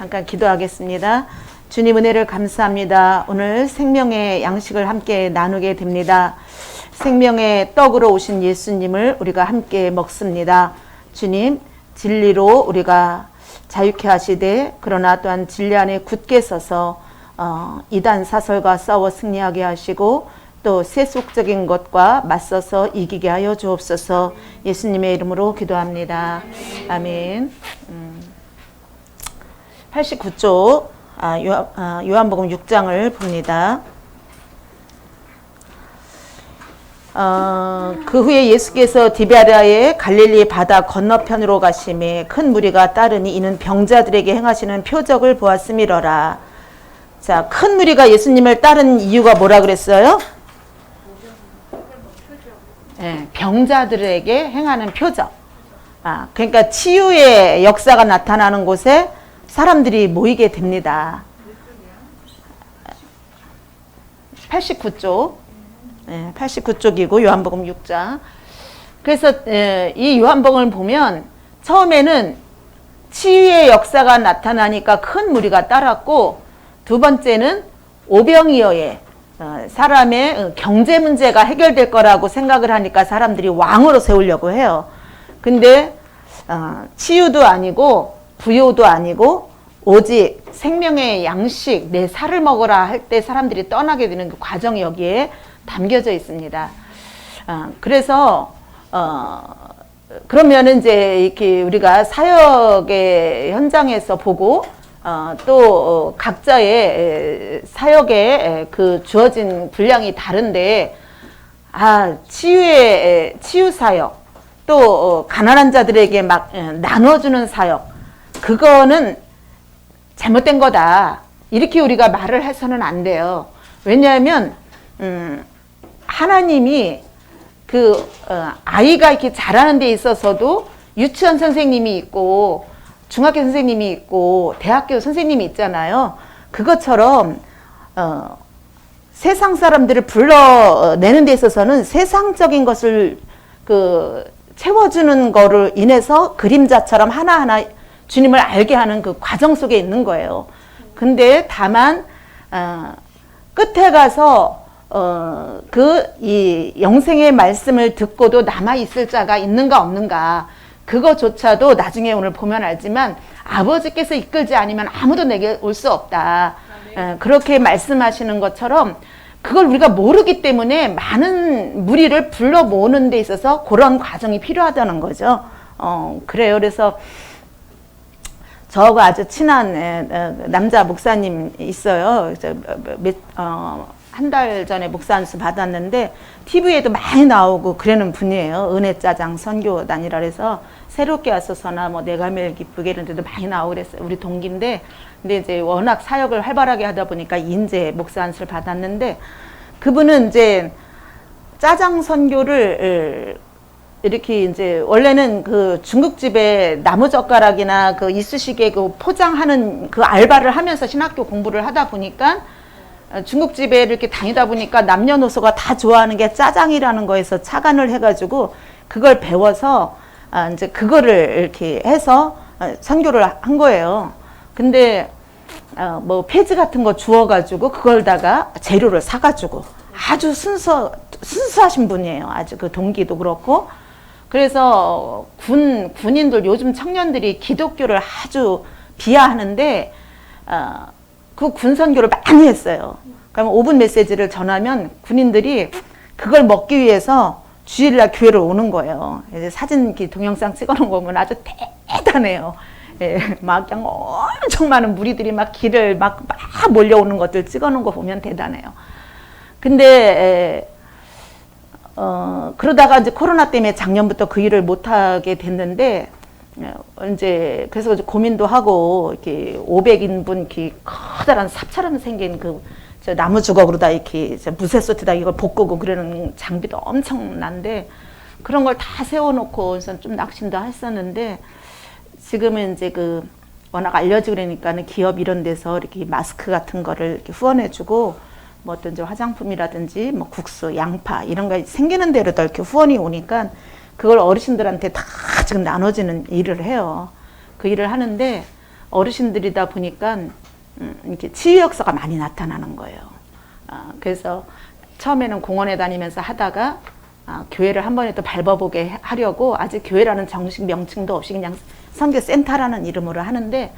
잠깐 기도하겠습니다. 주님 은혜를 감사합니다. 오늘 생명의 양식을 함께 나누게 됩니다. 생명의 떡으로 오신 예수님을 우리가 함께 먹습니다. 주님, 진리로 우리가 자유케 하시되 그러나 또한 진리 안에 굳게 서서 이단 사설과 싸워 승리하게 하시고 또 세속적인 것과 맞서서 이기게 하여 주옵소서. 예수님의 이름으로 기도합니다. 아멘. 89쪽 요한복음 6장을 봅니다. 그 후에 예수께서 디베랴의 갈릴리 바다 건너편으로 가심에 큰 무리가 따르니 이는 병자들에게 행하시는 표적을 보았음이러라. 자, 큰 무리가 예수님을 따른 이유가 뭐라 그랬어요? 네, 병자들에게 행하는 표적. 그러니까 치유의 역사가 나타나는 곳에 사람들이 모이게 됩니다. 89쪽. 89쪽이고 요한복음 6장. 그래서 이 요한복음을 보면 처음에는 치유의 역사가 나타나니까 큰 무리가 따랐고, 두 번째는 오병이어의 사람의 경제 문제가 해결될 거라고 생각을 하니까 사람들이 왕으로 세우려고 해요. 근데 치유도 아니고 부요도 아니고 오직 생명의 양식, 내 살을 먹어라 할 때 사람들이 떠나게 되는 그 과정이 여기에 담겨져 있습니다. 그래서 그러면 이제 이렇게 우리가 사역의 현장에서 보고 또 각자의 사역에 그 주어진 분량이 다른데, 치유 사역, 또 가난한 자들에게 막 나눠주는 사역, 그거는 잘못된 거다, 이렇게 우리가 말을 해서는 안 돼요. 왜냐하면 하나님이 그 아이가 이렇게 자라는 데 있어서도 유치원 선생님이 있고 중학교 선생님이 있고 대학교 선생님이 있잖아요. 그것처럼 세상 사람들을 불러내는 데 있어서는 세상적인 것을 채워주는 거를 인해서 그림자처럼 하나하나 주님을 알게 하는 그 과정 속에 있는 거예요. 근데 다만 끝에 가서 이 영생의 말씀을 듣고도 남아있을 자가 있는가 없는가, 그거조차도 나중에 오늘 보면 알지만 아버지께서 이끌지 않으면 아무도 내게 올 수 없다. 그렇게 말씀하시는 것처럼 그걸 우리가 모르기 때문에 많은 무리를 불러 모으는 데 있어서 그런 과정이 필요하다는 거죠. 그래요. 그래서 저하고 아주 친한 남자 목사님 있어요. 한 달 전에 목사 안수 받았는데 TV에도 많이 나오고 그러는 분이에요. 은혜짜장 선교단이라 해서 새롭게 왔어서나 뭐 내가매일 기쁘게 이런 데도 많이 나오고 그랬어요. 우리 동기인데, 근데 이제 워낙 사역을 활발하게 하다 보니까 인제 목사 안수를 받았는데, 그분은 이제 짜장 선교를 이렇게 이제 원래는 그 중국집에 나무젓가락이나 그 이쑤시개 그 포장하는 그 알바를 하면서 신학교 공부를 하다 보니까 중국집에 이렇게 다니다 보니까 남녀노소가 다 좋아하는 게 짜장이라는 거에서 착안을 해가지고 그걸 배워서 이제 그거를 이렇게 해서 선교를 한 거예요. 근데 뭐 폐지 같은 거 주워가지고 그걸다가 재료를 사가지고 아주 순수하신 분이에요. 아주 그 동기도 그렇고. 그래서 군인들, 요즘 청년들이 기독교를 아주 비하하는데 그 군선교를 많이 했어요. 그러면 5분 메시지를 전하면 군인들이 그걸 먹기 위해서 주일날 교회를 오는 거예요. 이제 사진 동영상 찍어놓은 거 보면 아주 대단해요. 예, 막 그냥 엄청 많은 무리들이 막 길을 막 몰려오는 것들 찍어놓은 거 보면 대단해요. 근데 그러다가 이제 코로나 때문에 작년부터 그 일을 못하게 됐는데, 이제 그래서 고민도 하고 이렇게 500인분 이렇게 커다란 삽처럼 생긴 저 나무 주걱으로다 이렇게 무쇠소트다 이걸 볶고 그러는 장비도 엄청난데, 그런 걸 다 세워놓고 우선 좀 낙심도 했었는데, 지금은 이제 워낙 알려지고 그러니까는 기업 이런 데서 이렇게 마스크 같은 거를 이렇게 후원해주고, 뭐 어떤 화장품이라든지 뭐 국수, 양파 이런 거 생기는 대로 다 이렇게 후원이 오니까 그걸 어르신들한테 다 지금 나눠지는 일을 해요. 그 일을 하는데 어르신들이다 보니까 이렇게 치유 역사가 많이 나타나는 거예요. 그래서 처음에는 공원에 다니면서 하다가 교회를 한 번에 또 밟아보게 하려고 아직 교회라는 정식 명칭도 없이 그냥 선교센터라는 이름으로 하는데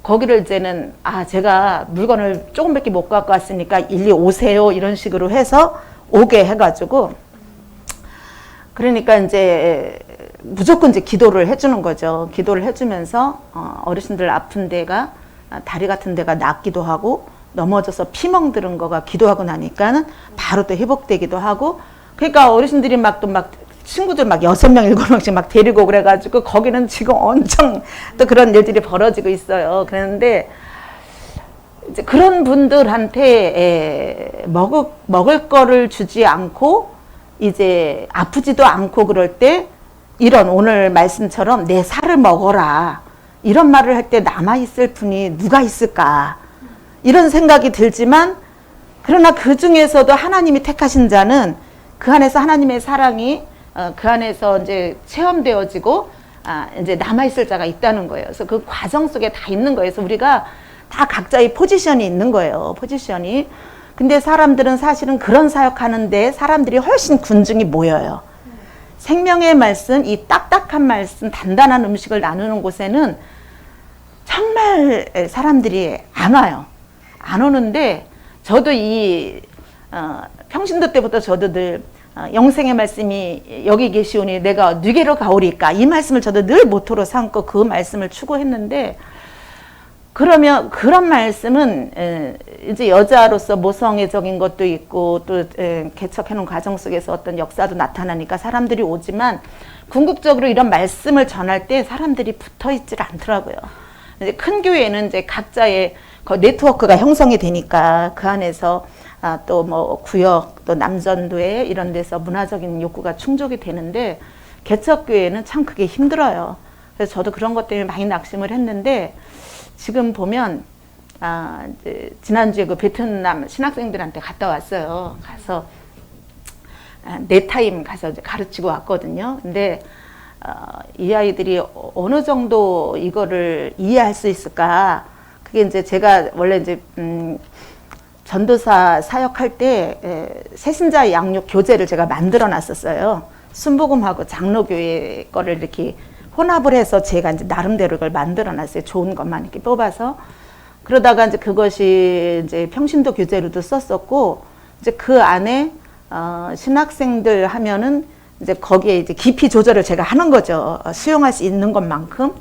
거기를 이제는 제가 물건을 조금밖에 못 갖고 왔으니까 일리 오세요 이런 식으로 해서 오게 해가지고 그러니까 이제 무조건 이제 기도를 해주는 거죠. 기도를 해주면서 어르신들 아픈 데가 다리 같은 데가 낫기도 하고 넘어져서 피멍 들은 거가 기도하고 나니까는 바로 또 회복되기도 하고 그러니까 어르신들이 막 친구들 막 6명, 7명씩 막 데리고 그래가지고 거기는 지금 엄청 또 그런 일들이 벌어지고 있어요. 그런데 이제 그런 분들한테 먹을 거를 주지 않고 이제 아프지도 않고 그럴 때 이런 오늘 말씀처럼 내 살을 먹어라 이런 말을 할 때 남아있을 분이 누가 있을까 이런 생각이 들지만 그러나 그 중에서도 하나님이 택하신 자는 그 안에서 하나님의 사랑이 그 안에서 이제 체험되어지고 이제 남아있을 자가 있다는 거예요. 그래서 그 과정 속에 다 있는 거예요. 그래서 우리가 다 각자의 포지션이 있는 거예요. 포지션이. 근데 사람들은 사실은 그런 사역하는데 사람들이 훨씬 군중이 모여요. 생명의 말씀, 이 딱딱한 말씀, 단단한 음식을 나누는 곳에는 정말 사람들이 안 와요. 안 오는데 저도 이 평신도 때부터 저도 늘 영생의 말씀이 여기 계시오니 내가 누게로 가오리까 이 말씀을 저도 늘 모토로 삼고 그 말씀을 추구했는데 그러면 그런 말씀은 이제 여자로서 모성애적인 것도 있고 또 개척해놓은 과정 속에서 어떤 역사도 나타나니까 사람들이 오지만 궁극적으로 이런 말씀을 전할 때 사람들이 붙어있질 않더라고요. 이제 큰 교회는 이제 각자의 네트워크가 형성이 되니까 그 안에서 또 뭐 구역 또 남전도회 이런 데서 문화적인 욕구가 충족이 되는데 개척교회는 참 그게 힘들어요. 그래서 저도 그런 것 때문에 많이 낙심을 했는데 지금 보면 이제 지난주에 그 베트남 신학생들한테 갔다 왔어요. 가서 네 타임 가서 이제 가르치고 왔거든요. 근데 이 아이들이 어느 정도 이거를 이해할 수 있을까? 그게 이제 제가 원래 이제 전도사 사역할 때 새신자 양육 교재를 제가 만들어 놨었어요. 순복음하고 장로교회 거를 이렇게 혼합을 해서 제가 이제 나름대로 그걸 만들어 놨어요. 좋은 것만 이렇게 뽑아서. 그러다가 이제 그것이 이제 평신도 교재로도 썼었고, 이제 그 안에, 신학생들 하면은 이제 거기에 이제 깊이 조절을 제가 하는 거죠. 수용할 수 있는 것만큼.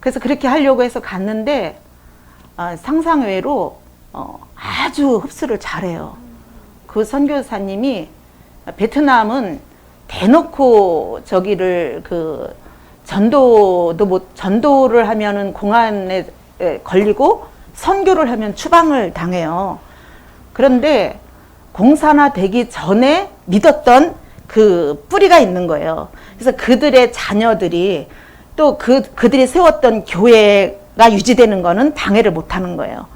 그래서 그렇게 하려고 해서 갔는데, 상상외로, 아주 흡수를 잘해요. 그 선교사님이 베트남은 대놓고 저기를 전도를 하면은 공안에 걸리고 선교를 하면 추방을 당해요. 그런데 공산화 되기 전에 믿었던 그 뿌리가 있는 거예요. 그래서 그들의 자녀들이 또 그들이 세웠던 교회가 유지되는 거는 방해를 못 하는 거예요.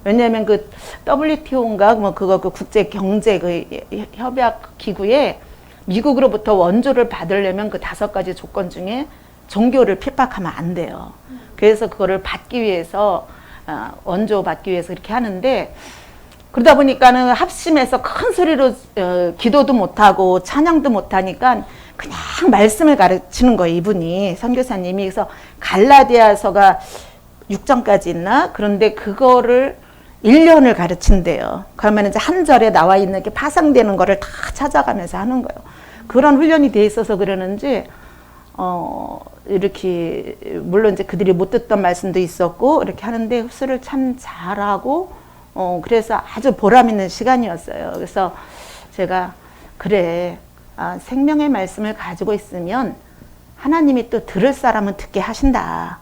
왜냐하면 그 WTO인가 뭐 그 국제 경제 협약 기구에 미국으로부터 원조를 받으려면 그 5가지 조건 중에 종교를 핍박하면 안 돼요. 그래서 그거를 받기 위해서 원조 받기 위해서 그렇게 하는데 그러다 보니까는 합심해서 큰 소리로 기도도 못하고 찬양도 못하니까 그냥 말씀을 가르치는 거예요. 이분이 선교사님이. 그래서 갈라디아서가 6장까지 있나? 그런데 그거를 1년을 가르친대요. 그러면 이제 한 절에 나와 있는 게 파생되는 거를 다 찾아가면서 하는 거예요. 그런 훈련이 돼 있어서 그러는지 이렇게 물론 이제 그들이 못 듣던 말씀도 있었고 이렇게 하는데 흡수를 참 잘하고 그래서 아주 보람 있는 시간이었어요. 그래서 제가 그래 생명의 말씀을 가지고 있으면 하나님이 또 들을 사람은 듣게 하신다.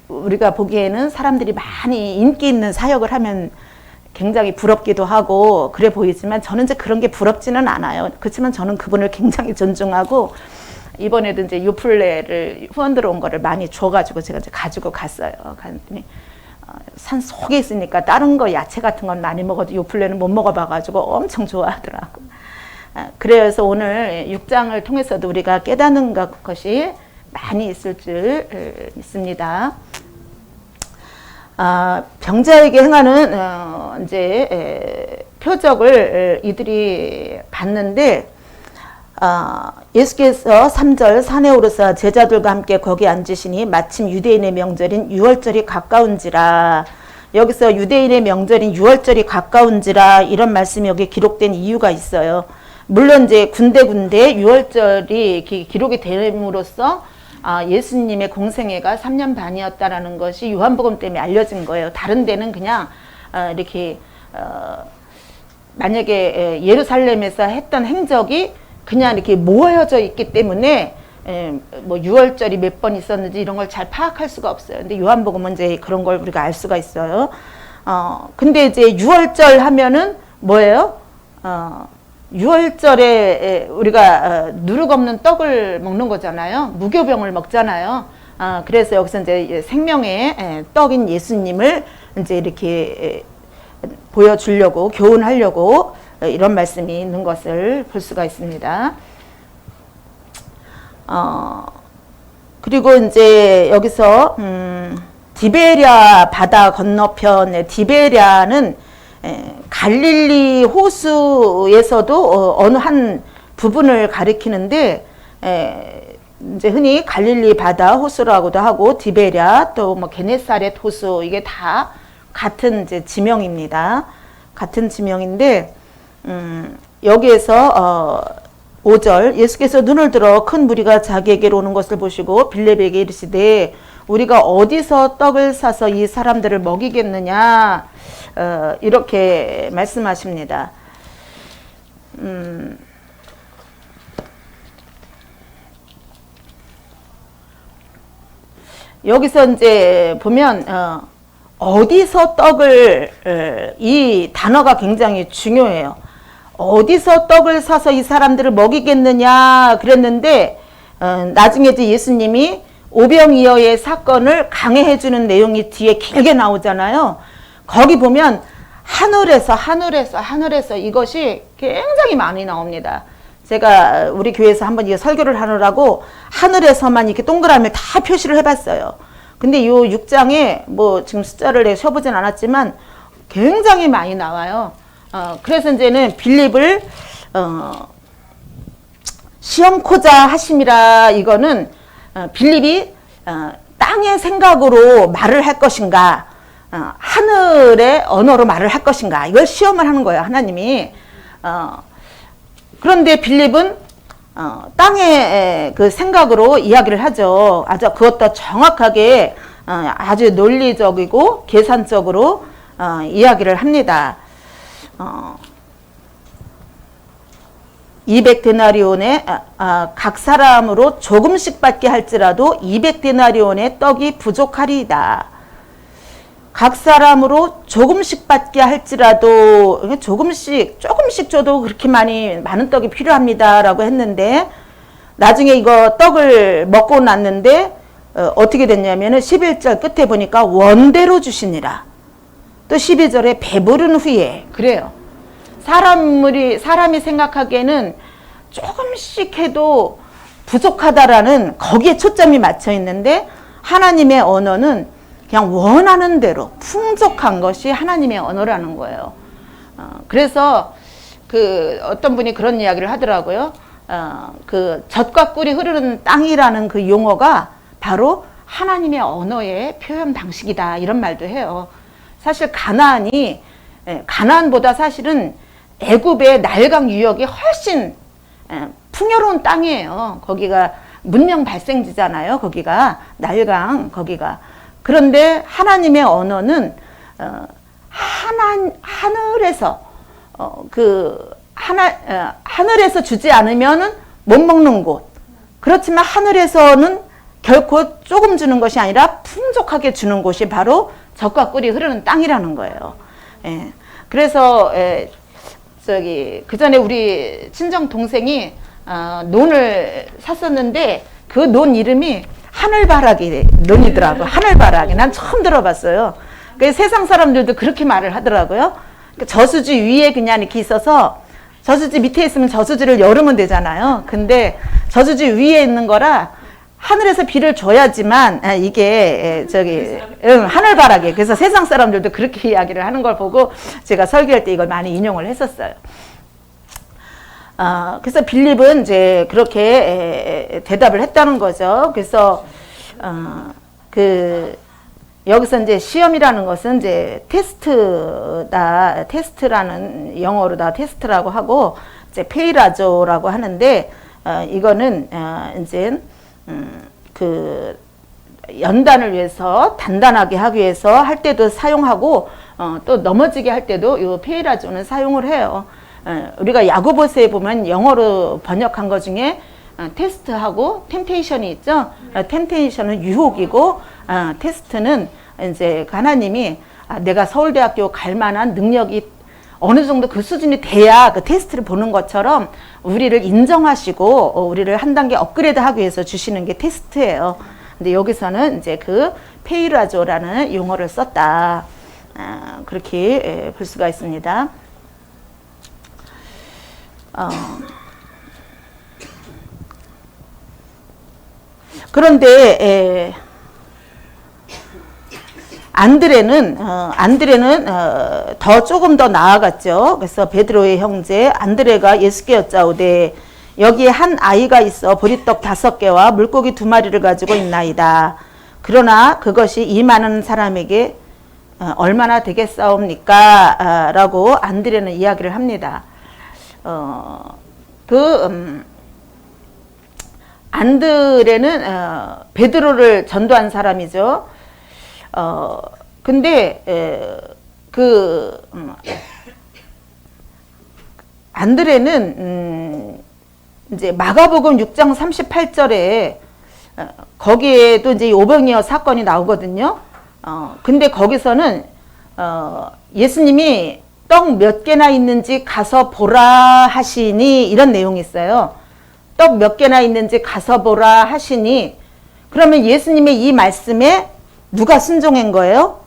우리가 보기에는 사람들이 많이 인기 있는 사역을 하면 굉장히 부럽기도 하고 그래 보이지만 저는 이제 그런 게 부럽지는 않아요. 그렇지만 저는 그분을 굉장히 존중하고 이번에도 이제 요플레를 후원 들어온 거를 많이 줘가지고 제가 이제 가지고 갔어요. 갔더니 산 속에 있으니까 다른 거 야채 같은 건 많이 먹어도 요플레는 못 먹어봐가지고 엄청 좋아하더라고. 그래서 오늘 6장을 통해서도 우리가 깨닫는 것이 많이 있을 줄 믿습니다. 병자에게 행하는 이제 표적을 이들이 봤는데 예수께서 3절 산에 오르사 제자들과 함께 거기 앉으시니 마침 유대인의 명절인 유월절이 가까운지라. 여기서 유대인의 명절인 유월절이 가까운지라 이런 말씀이 여기 기록된 이유가 있어요. 물론 이제 군데군데 유월절이 기록이 됨으로써 예수님의 공생애가 3년 반이었다라는 것이 요한복음 때문에 알려진 거예요. 다른 데는 그냥 이렇게 만약에 예루살렘에서 했던 행적이 그냥 이렇게 모여져 있기 때문에 뭐 6월절이 몇 번 있었는지 이런 걸 잘 파악할 수가 없어요. 근데 요한복음은 이제 그런 걸 우리가 알 수가 있어요. 근데 이제 6월절 하면은 뭐예요? 6월절에 우리가 누룩 없는 떡을 먹는 거잖아요. 무교병을 먹잖아요. 그래서 여기서 이제 생명의 떡인 예수님을 이제 이렇게 보여주려고, 교훈하려고 이런 말씀이 있는 것을 볼 수가 있습니다. 그리고 이제 여기서 디베랴 바다 건너편의 디베랴는 갈릴리 호수에서도 어느 한 부분을 가리키는데 이제 흔히 갈릴리 바다 호수라고도 하고 디베랴 또 뭐 게네사렛 호수 이게 다 같은 이제 지명입니다. 같은 지명인데 여기에서 5절 예수께서 눈을 들어 큰 무리가 자기에게로 오는 것을 보시고 빌립에게 이르시되 우리가 어디서 떡을 사서 이 사람들을 먹이겠느냐 이렇게 말씀하십니다. 여기서 이제 보면 어디서 떡을 이 단어가 굉장히 중요해요. 어디서 떡을 사서 이 사람들을 먹이겠느냐 그랬는데 나중에 이제 예수님이 오병이어의 사건을 강해해 주는 내용이 뒤에 길게 나오잖아요. 거기 보면 하늘에서 이것이 굉장히 많이 나옵니다. 제가 우리 교회에서 한번 이거 설교를 하느라고 하늘에서만 이렇게 동그라미를 다 표시를 해봤어요. 근데 요 6장에 뭐 지금 숫자를 내가 세어보진 않았지만 굉장히 많이 나와요. 그래서 이제는 빌립을 시험코자 하심이라 이거는 빌립이 땅의 생각으로 말을 할 것인가 하늘의 언어로 말을 할 것인가 이걸 시험을 하는 거예요. 하나님이. 그런데 빌립은 땅의 그 생각으로 이야기를 하죠. 아주 그것도 정확하게 아주 논리적이고 계산적으로 이야기를 합니다. 200데나리온에 각 사람으로 조금씩 받게 할지라도 200데나리온의 떡이 부족하리이다. 각 사람으로 조금씩 받게 할지라도 조금씩 줘도 그렇게 많은 떡이 필요합니다라고 했는데 나중에 이거 떡을 먹고 났는데 어떻게 됐냐면은 11절 끝에 보니까 원대로 주시니라. 또 12절에 배부른 후에 그래요. 사람이 생각하기에는 조금씩 해도 부족하다라는 거기에 초점이 맞춰 있는데 하나님의 언어는 그냥 원하는 대로 풍족한 것이 하나님의 언어라는 거예요. 그래서 그 어떤 분이 그런 이야기를 하더라고요. 그 젖과 꿀이 흐르는 땅이라는 그 용어가 바로 하나님의 언어의 표현 방식이다 이런 말도 해요. 사실 가나안보다 사실은 애굽의 나일강 유역이 훨씬 풍요로운 땅이에요. 거기가 문명 발생지잖아요. 거기가 나일강 거기가. 그런데 하나님의 언어는 하늘에서 하늘에서 주지 않으면은 못 먹는 곳. 그렇지만 하늘에서는 결코 조금 주는 것이 아니라 풍족하게 주는 곳이 바로 젖과 꿀이 흐르는 땅이라는 거예요. 그래서 그 전에 우리 친정 동생이 논을 샀었는데 그 논 이름이 하늘바라기 논이더라고요. 하늘바라기. 난 처음 들어봤어요. 세상 사람들도 그렇게 말을 하더라고요. 저수지 위에 그냥 이렇게 있어서 저수지 밑에 있으면 저수지를 열으면 되잖아요. 근데 저수지 위에 있는 거라 하늘에서 비를 줘야지만 이게 저기 하늘바라기. 그래서 세상 사람들도 그렇게 이야기를 하는 걸 보고 제가 설교할 때 이걸 많이 인용을 했었어요. 그래서 빌립은 이제 그렇게 대답을 했다는 거죠. 그래서 여기서 이제 시험이라는 것은 이제 테스트라는 영어로 테스트라고 하고 이제 페이라조라고 하는데 이거는 이제 그 연단을 위해서 단단하게 하기 위해서 할 때도 사용하고 또 넘어지게 할 때도 이 페이라조는 사용을 해요. 우리가 야고보서에 보면 영어로 번역한 것 중에 테스트하고 템테이션이 있죠. 템테이션은 유혹이고 테스트는 이제 하나님이 내가 서울대학교 갈 만한 능력이 어느 정도 그 수준이 돼야 그 테스트를 보는 것처럼 우리를 인정하시고 우리를 한 단계 업그레이드 하기 위해서 주시는 게 테스트예요. 근데 여기서는 이제 그 페이라조라는 용어를 썼다. 그렇게 볼 수가 있습니다. 그런데 안드레는 조금 더 나아갔죠. 그래서 베드로의 형제 안드레가 예수께 여짜오되 여기에 한 아이가 있어 보리떡 5개와 물고기 2마리를 가지고 있나이다. 그러나 그것이 이 많은 사람에게 얼마나 되겠사옵니까? 라고 안드레는 이야기를 합니다. 안드레는 베드로를 전도한 사람이죠. 근데 안드레는 이제 마가복음 6장 38절에 거기에도 이제 오병이어 사건이 나오거든요. 근데 거기서는 예수님이 떡 몇 개나 있는지 가서 보라 하시니 이런 내용이 있어요. 떡 몇 개나 있는지 가서 보라 하시니 그러면 예수님의 이 말씀에 누가 순종한 거예요?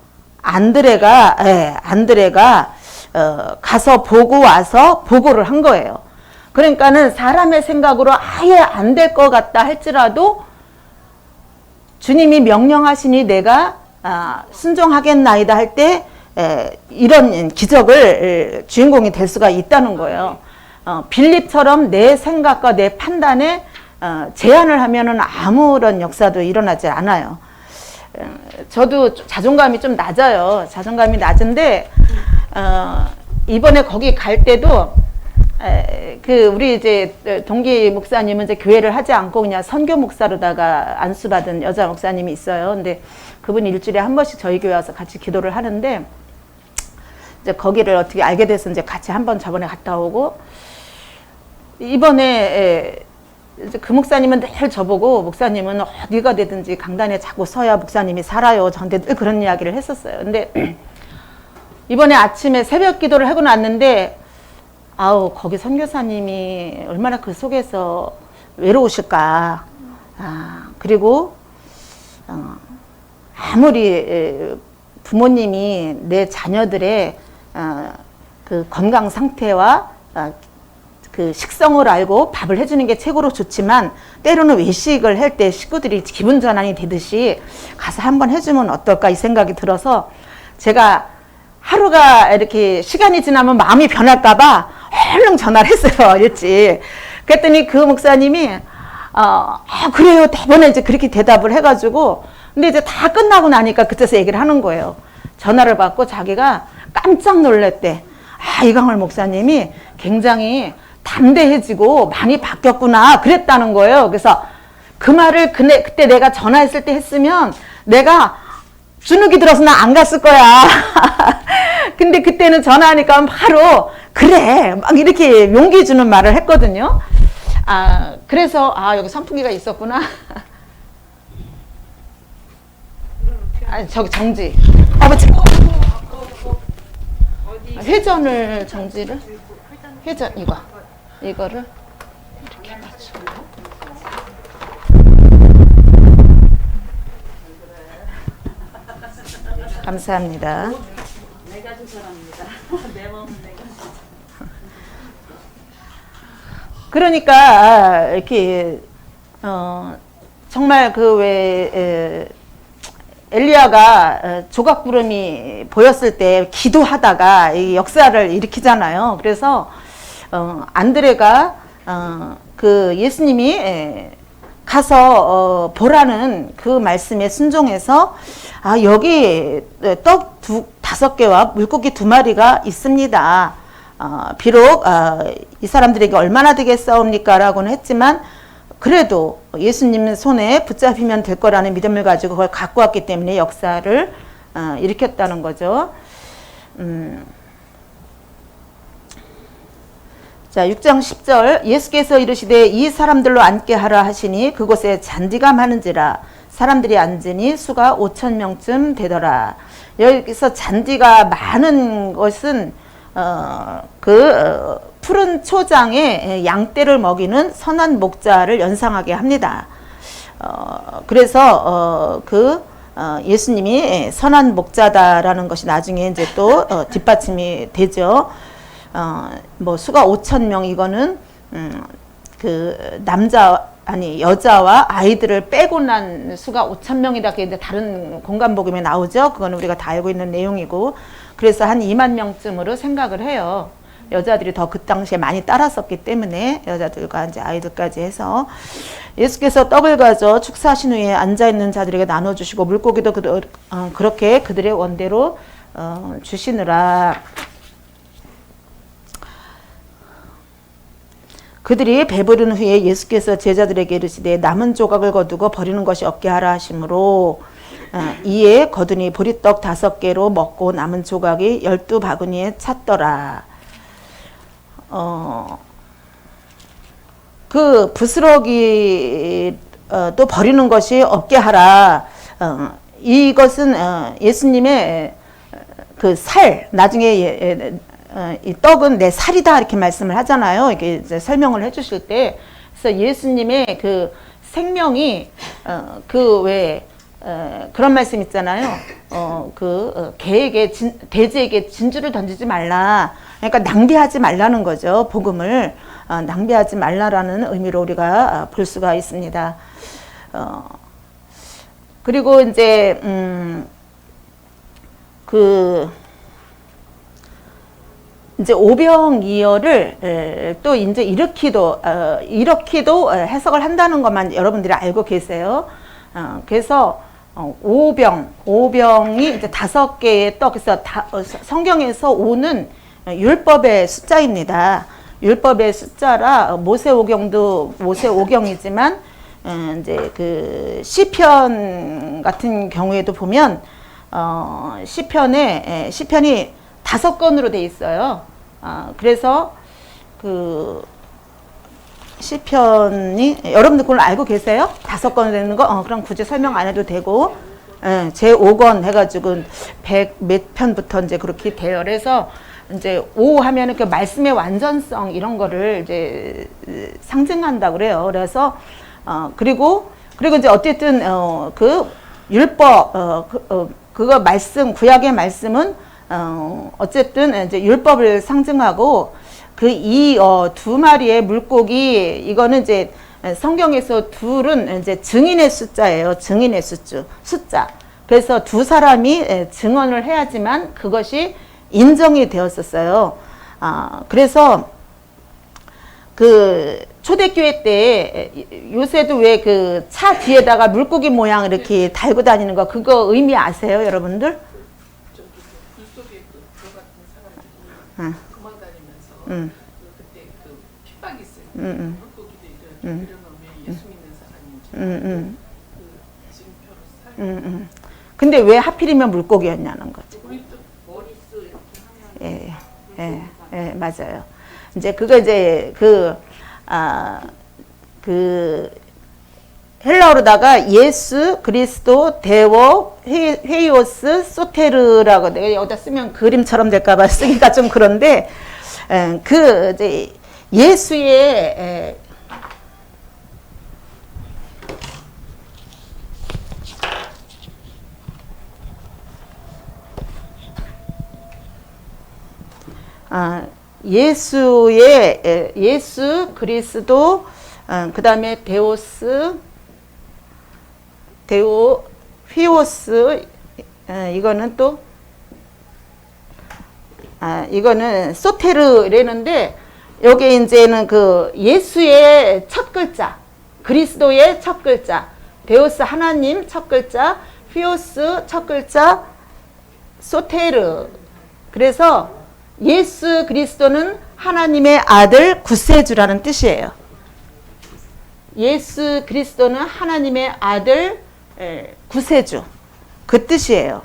안드레가 가서 보고 와서 보고를 한 거예요. 그러니까는 사람의 생각으로 아예 안 될 것 같다 할지라도 주님이 명령하시니 내가 순종하겠나이다 할 때 이런 기적을 주인공이 될 수가 있다는 거예요. 빌립처럼 내 생각과 내 판단에 제한을 하면은 아무런 역사도 일어나지 않아요. 저도 자존감이 좀 낮아요. 자존감이 낮은데 이번에 거기 갈 때도 우리 이제 동기 목사님은 이제 교회를 하지 않고 그냥 선교 목사로다가 안수받은 여자 목사님이 있어요. 근데 그분이 일주일에 한 번씩 저희 교회 와서 같이 기도를 하는데 이제 거기를 어떻게 알게 돼서 이제 같이 한번 저번에 갔다 오고 이번에 이제 그 목사님은 늘 저보고 목사님은 어디가 되든지 강단에 자꾸 서야 목사님이 살아요. 저한테 늘 그런 이야기를 했었어요. 근데 이번에 아침에 새벽 기도를 하고 났는데 거기 선교사님이 얼마나 그 속에서 외로우실까. 그리고 아무리 부모님이 내 자녀들의 그 건강 상태와 그 식성을 알고 밥을 해주는 게 최고로 좋지만 때로는 외식을 할 때 식구들이 기분 전환이 되듯이 가서 한번 해주면 어떨까 이 생각이 들어서 제가 하루가 이렇게 시간이 지나면 마음이 변할까봐 얼른 전화를 했어요. 일찍. 그랬더니 그 목사님이 그래요. 대번에 이제 그렇게 대답을 해가지고 근데 이제 다 끝나고 나니까 그때서 얘기를 하는 거예요. 전화를 받고 자기가 깜짝 놀랐대. 이강월 목사님이 굉장히 담대해지고 많이 바뀌었구나 그랬다는 거예요. 그래서 그 말을 그때 내가 전화했을 때 했으면 내가 주눅이 들어서 나 안 갔을 거야. 근데 그때는 전화하니까 바로 그래 막 이렇게 용기 주는 말을 했거든요. 그래서 여기 선풍기가 있었구나. 저기 정지. 회전을 정지를 회전 이거를 이렇게 맞춰. 감사합니다. 내가 주사랍니다. 내 몸은 내가 그러니까 이렇게 정말 그 왜 엘리야가 조각구름이 보였을 때 기도하다가 이 역사를 일으키잖아요. 그래서 안드레가 그 예수님이 가서 보라는 그 말씀에 순종해서 여기 떡 5개와 물고기 2마리가 있습니다. 비록 이 사람들에게 얼마나 되겠사옵니까? 라고는 했지만 그래도 예수님 손에 붙잡히면 될 거라는 믿음을 가지고 그걸 갖고 왔기 때문에 역사를 일으켰다는 거죠. 자, 6장 10절 예수께서 이르시되 이 사람들로 앉게 하라 하시니 그곳에 잔디가 많은지라 사람들이 앉으니 수가 5,000명쯤 되더라. 여기서 잔디가 많은 것은 푸른 초장에 양떼를 먹이는 선한 목자를 연상하게 합니다. 그래서 예수님이 선한 목자다라는 것이 나중에 이제 또 뒷받침이 되죠. 뭐 수가 5,000명 이거는 여자와 아이들을 빼고 난 수가 5,000명이라고 이제 다른 공간복음에 나오죠. 그거는 우리가 다 알고 있는 내용이고, 그래서 한 2만 명쯤으로 생각을 해요. 여자들이 더 그 당시에 많이 따랐었기 때문에 여자들과 이제 아이들까지 해서 예수께서 떡을 가져 축사하신 후에 앉아 있는 자들에게 나눠주시고 물고기도 그렇게 그들의 원대로 주시느라. 그들이 배부른 후에 예수께서 제자들에게 이르시되 남은 조각을 거두고 버리는 것이 없게 하라 하시므로 이에 거두니 보리떡 5개로 먹고 남은 조각이 12바구니에 찼더라. 그 부스러기 또 버리는 것이 없게 하라. 이것은 예수님의 그 살, 나중에 이 떡은 내 살이다 이렇게 말씀을 하잖아요. 이게 이제 설명을 해주실 때, 그래서 예수님의 그 생명이 그런 말씀 있잖아요. 개에게 돼지에게 진주를 던지지 말라. 그러니까 낭비하지 말라는 거죠. 복음을 낭비하지 말라라는 의미로 우리가 볼 수가 있습니다. 그리고 이제 이제 오병이어를 또 이제 이렇게도 해석을 한다는 것만 여러분들이 알고 계세요. 그래서 오병이 이제 5개의 떡, 그래서 성경에서 오는 율법의 숫자입니다. 율법의 숫자라 모세오경도 모세오경이지만 이제 그 시편 같은 경우에도 보면 시편이 5권으로 돼 있어요. 그래서 그 시편이 여러분들 그걸 알고 계세요? 5권 되는 거? 그럼 굳이 설명 안 해도 되고, 제 5권 해가지고 100 몇 편부터 이제 그렇게 돼요. 그래서 이제 5 하면은 그 말씀의 완전성 이런 거를 이제 상징한다 그래요. 그래서 그리고 이제 어쨌든 그 율법 그거 말씀 구약의 말씀은 어쨌든 이제 율법을 상징하고 그 이 2마리의 물고기 이거는 이제 성경에서 둘은 이제 증인의 숫자예요. 증인의 숫자. 그래서 2사람이 증언을 해야지만 그것이 인정이 되었었어요. 그래서 그 초대교회 때 요새도 왜 그 차 뒤에다가 물고기 모양 이렇게 달고 다니는 거 그거 의미 아세요, 여러분들? 물속에 그 같은 사람들이 도망다니면서 그때 그 핍박이 있어요. 물고기도 이런 예수 믿는 사람인지 그 증표로 살고. 근데 왜 하필이면 물고기였냐는 거죠. 우리 또 머리수 이렇게 하면 예, 맞아요. 이제 그거 이제 헬라어로다가 예수, 그리스도, 데오, 헤이오스, 소테르라고 내가 여기다 쓰면 그림처럼 될까봐 쓰기가 좀 그런데, 이제 예수의 예수, 그리스도, 그 다음에 데오스, 데오 휘오스, 이거는 또 이거는 소테르라는데 여기 이제는 그 예수의 첫 글자, 그리스도의 첫 글자, 데오스 하나님 첫 글자, 휘오스 첫 글자, 소테르. 그래서 예수 그리스도는 하나님의 아들 구세주라는 뜻이에요. 예수 그리스도는 하나님의 아들 구세주, 그 뜻이에요.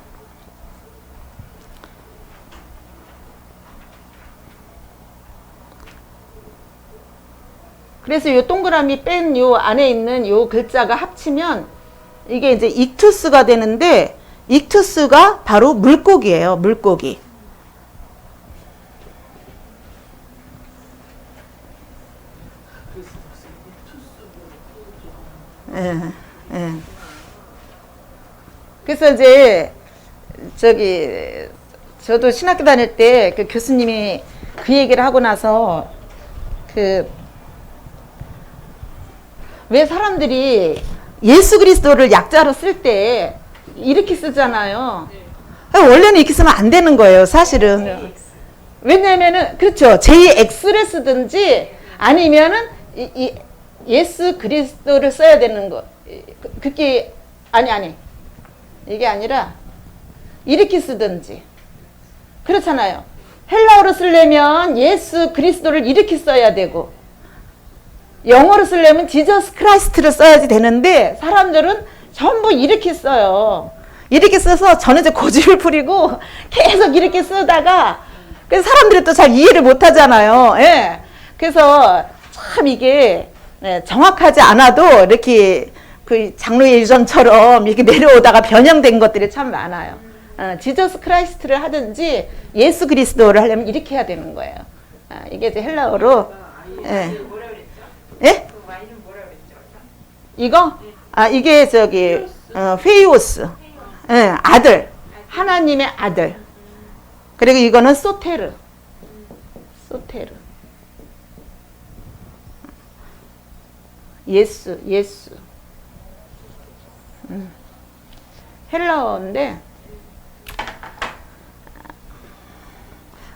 그래서 요 동그라미 뺀 요 안에 있는 요 글자가 합치면 이게 이제 익투스가 되는데, 익투스가 바로 물고기예요. 물고기. 예, 예. 그래서 이제 저도 신학교 다닐 때 그 교수님이 그 얘기를 하고 나서 왜 사람들이 예수 그리스도를 약자로 쓸 때 이렇게 쓰잖아요. 원래는 이렇게 쓰면 안 되는 거예요, 사실은. 왜냐면은, 그렇죠. JX를 쓰든지 아니면은 예수 그리스도를 써야 되는 거. 그게, 아니. 이게 아니라 이렇게 쓰든지. 그렇잖아요. 헬라어로 쓰려면 예수 그리스도를 이렇게 써야 되고, 영어로 쓰려면 지저스 크라이스트를 써야지 되는데, 사람들은 전부 이렇게 써요. 이렇게 써서 저는 이제 고집을 부리고 계속 이렇게 쓰다가, 그래서 사람들이 또 잘 이해를 못 하잖아요. 예. 그래서 참 이게 정확하지 않아도 이렇게 그 장로의 유전처럼 이렇게 내려오다가 변형된 것들이 참 많아요. 지저스 크라이스트를 하든지 예수 그리스도를 하려면 이렇게 해야 되는 거예요. 이게 이제 헬라어로. 예. 예? 이거? 이게 페이오스. 예, 아들. 하나님의 아들. 그리고 이거는 소테르. 예수. 헬라어인데,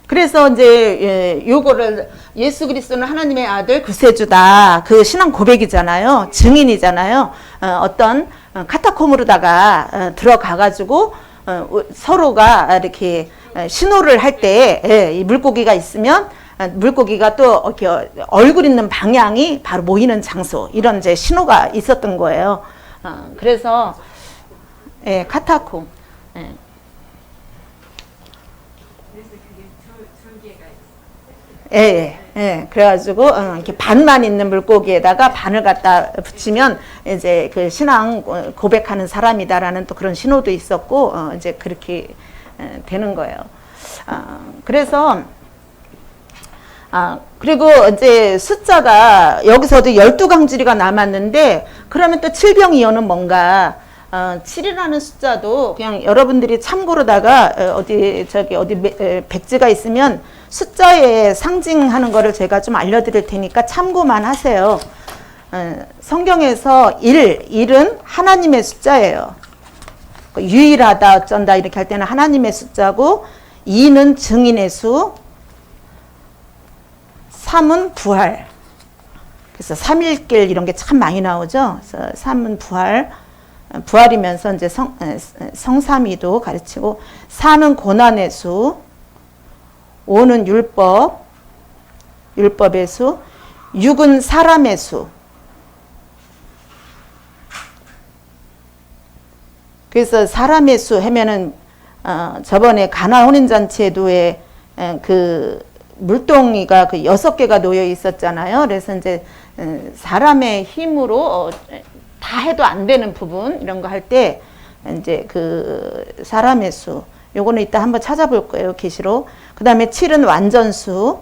그래서 이제 요거를 예수 그리스도는 하나님의 아들 구세주다, 그 신앙 고백이잖아요. 증인이잖아요. 어떤 카타콤으로다가 들어가가지고 서로가 이렇게 신호를 할 때 이 물고기가 있으면 물고기가 또 이렇게 얼굴 있는 방향이 바로 모이는 장소, 이런 이제 신호가 있었던 거예요. 그래서 카타콤. 그래가지고 이렇게 반만 있는 물고기에다가 반을 갖다 붙이면 이제 그 신앙 고백하는 사람이다라는 또 그런 신호도 있었고, 이제 그렇게 되는 거예요. 그래서 그리고 이제 숫자가 여기서도 12강주리가 남았는데, 그러면 또 칠병이어는 뭔가 7이라는 숫자도 그냥 여러분들이 참고로다가 어디 백지가 있으면 숫자에 상징하는 거를 제가 좀 알려드릴 테니까 참고만 하세요. 성경에서 1은 하나님의 숫자예요. 유일하다 어쩐다 이렇게 할 때는 하나님의 숫자고, 2는 증인의 수, 3은 부활. 그래서 삼일길 이런 게 참 많이 나오죠. 그래서 3은 부활이면서 이제 성삼위도 가르치고, 4는 고난의 수, 5는 율법의 수, 6은 사람의 수. 그래서 사람의 수 하면은 저번에 가나 혼인잔치에도에 그 물동이가 그 6개가 놓여 있었잖아요. 그래서 이제 사람의 힘으로 다 해도 안 되는 부분 이런 거 할 때 이제 그 사람의 수, 요거는 이따 한번 찾아볼 거예요, 계시로. 그 다음에 7은 완전수,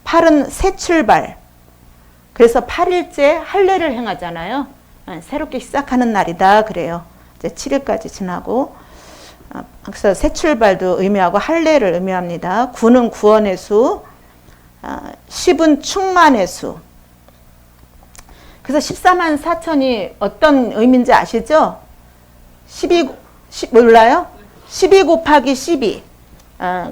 8은 새 출발. 그래서 8일째 할례를 행하잖아요. 새롭게 시작하는 날이다 그래요. 이제 7일까지 지나고, 그래서 새 출발도 의미하고 할례를 의미합니다. 9는 구원의 수, 10은 충만의 수, 그래서 14만 4천이 어떤 의미인지 아시죠? 10 몰라요? 12 곱하기 12.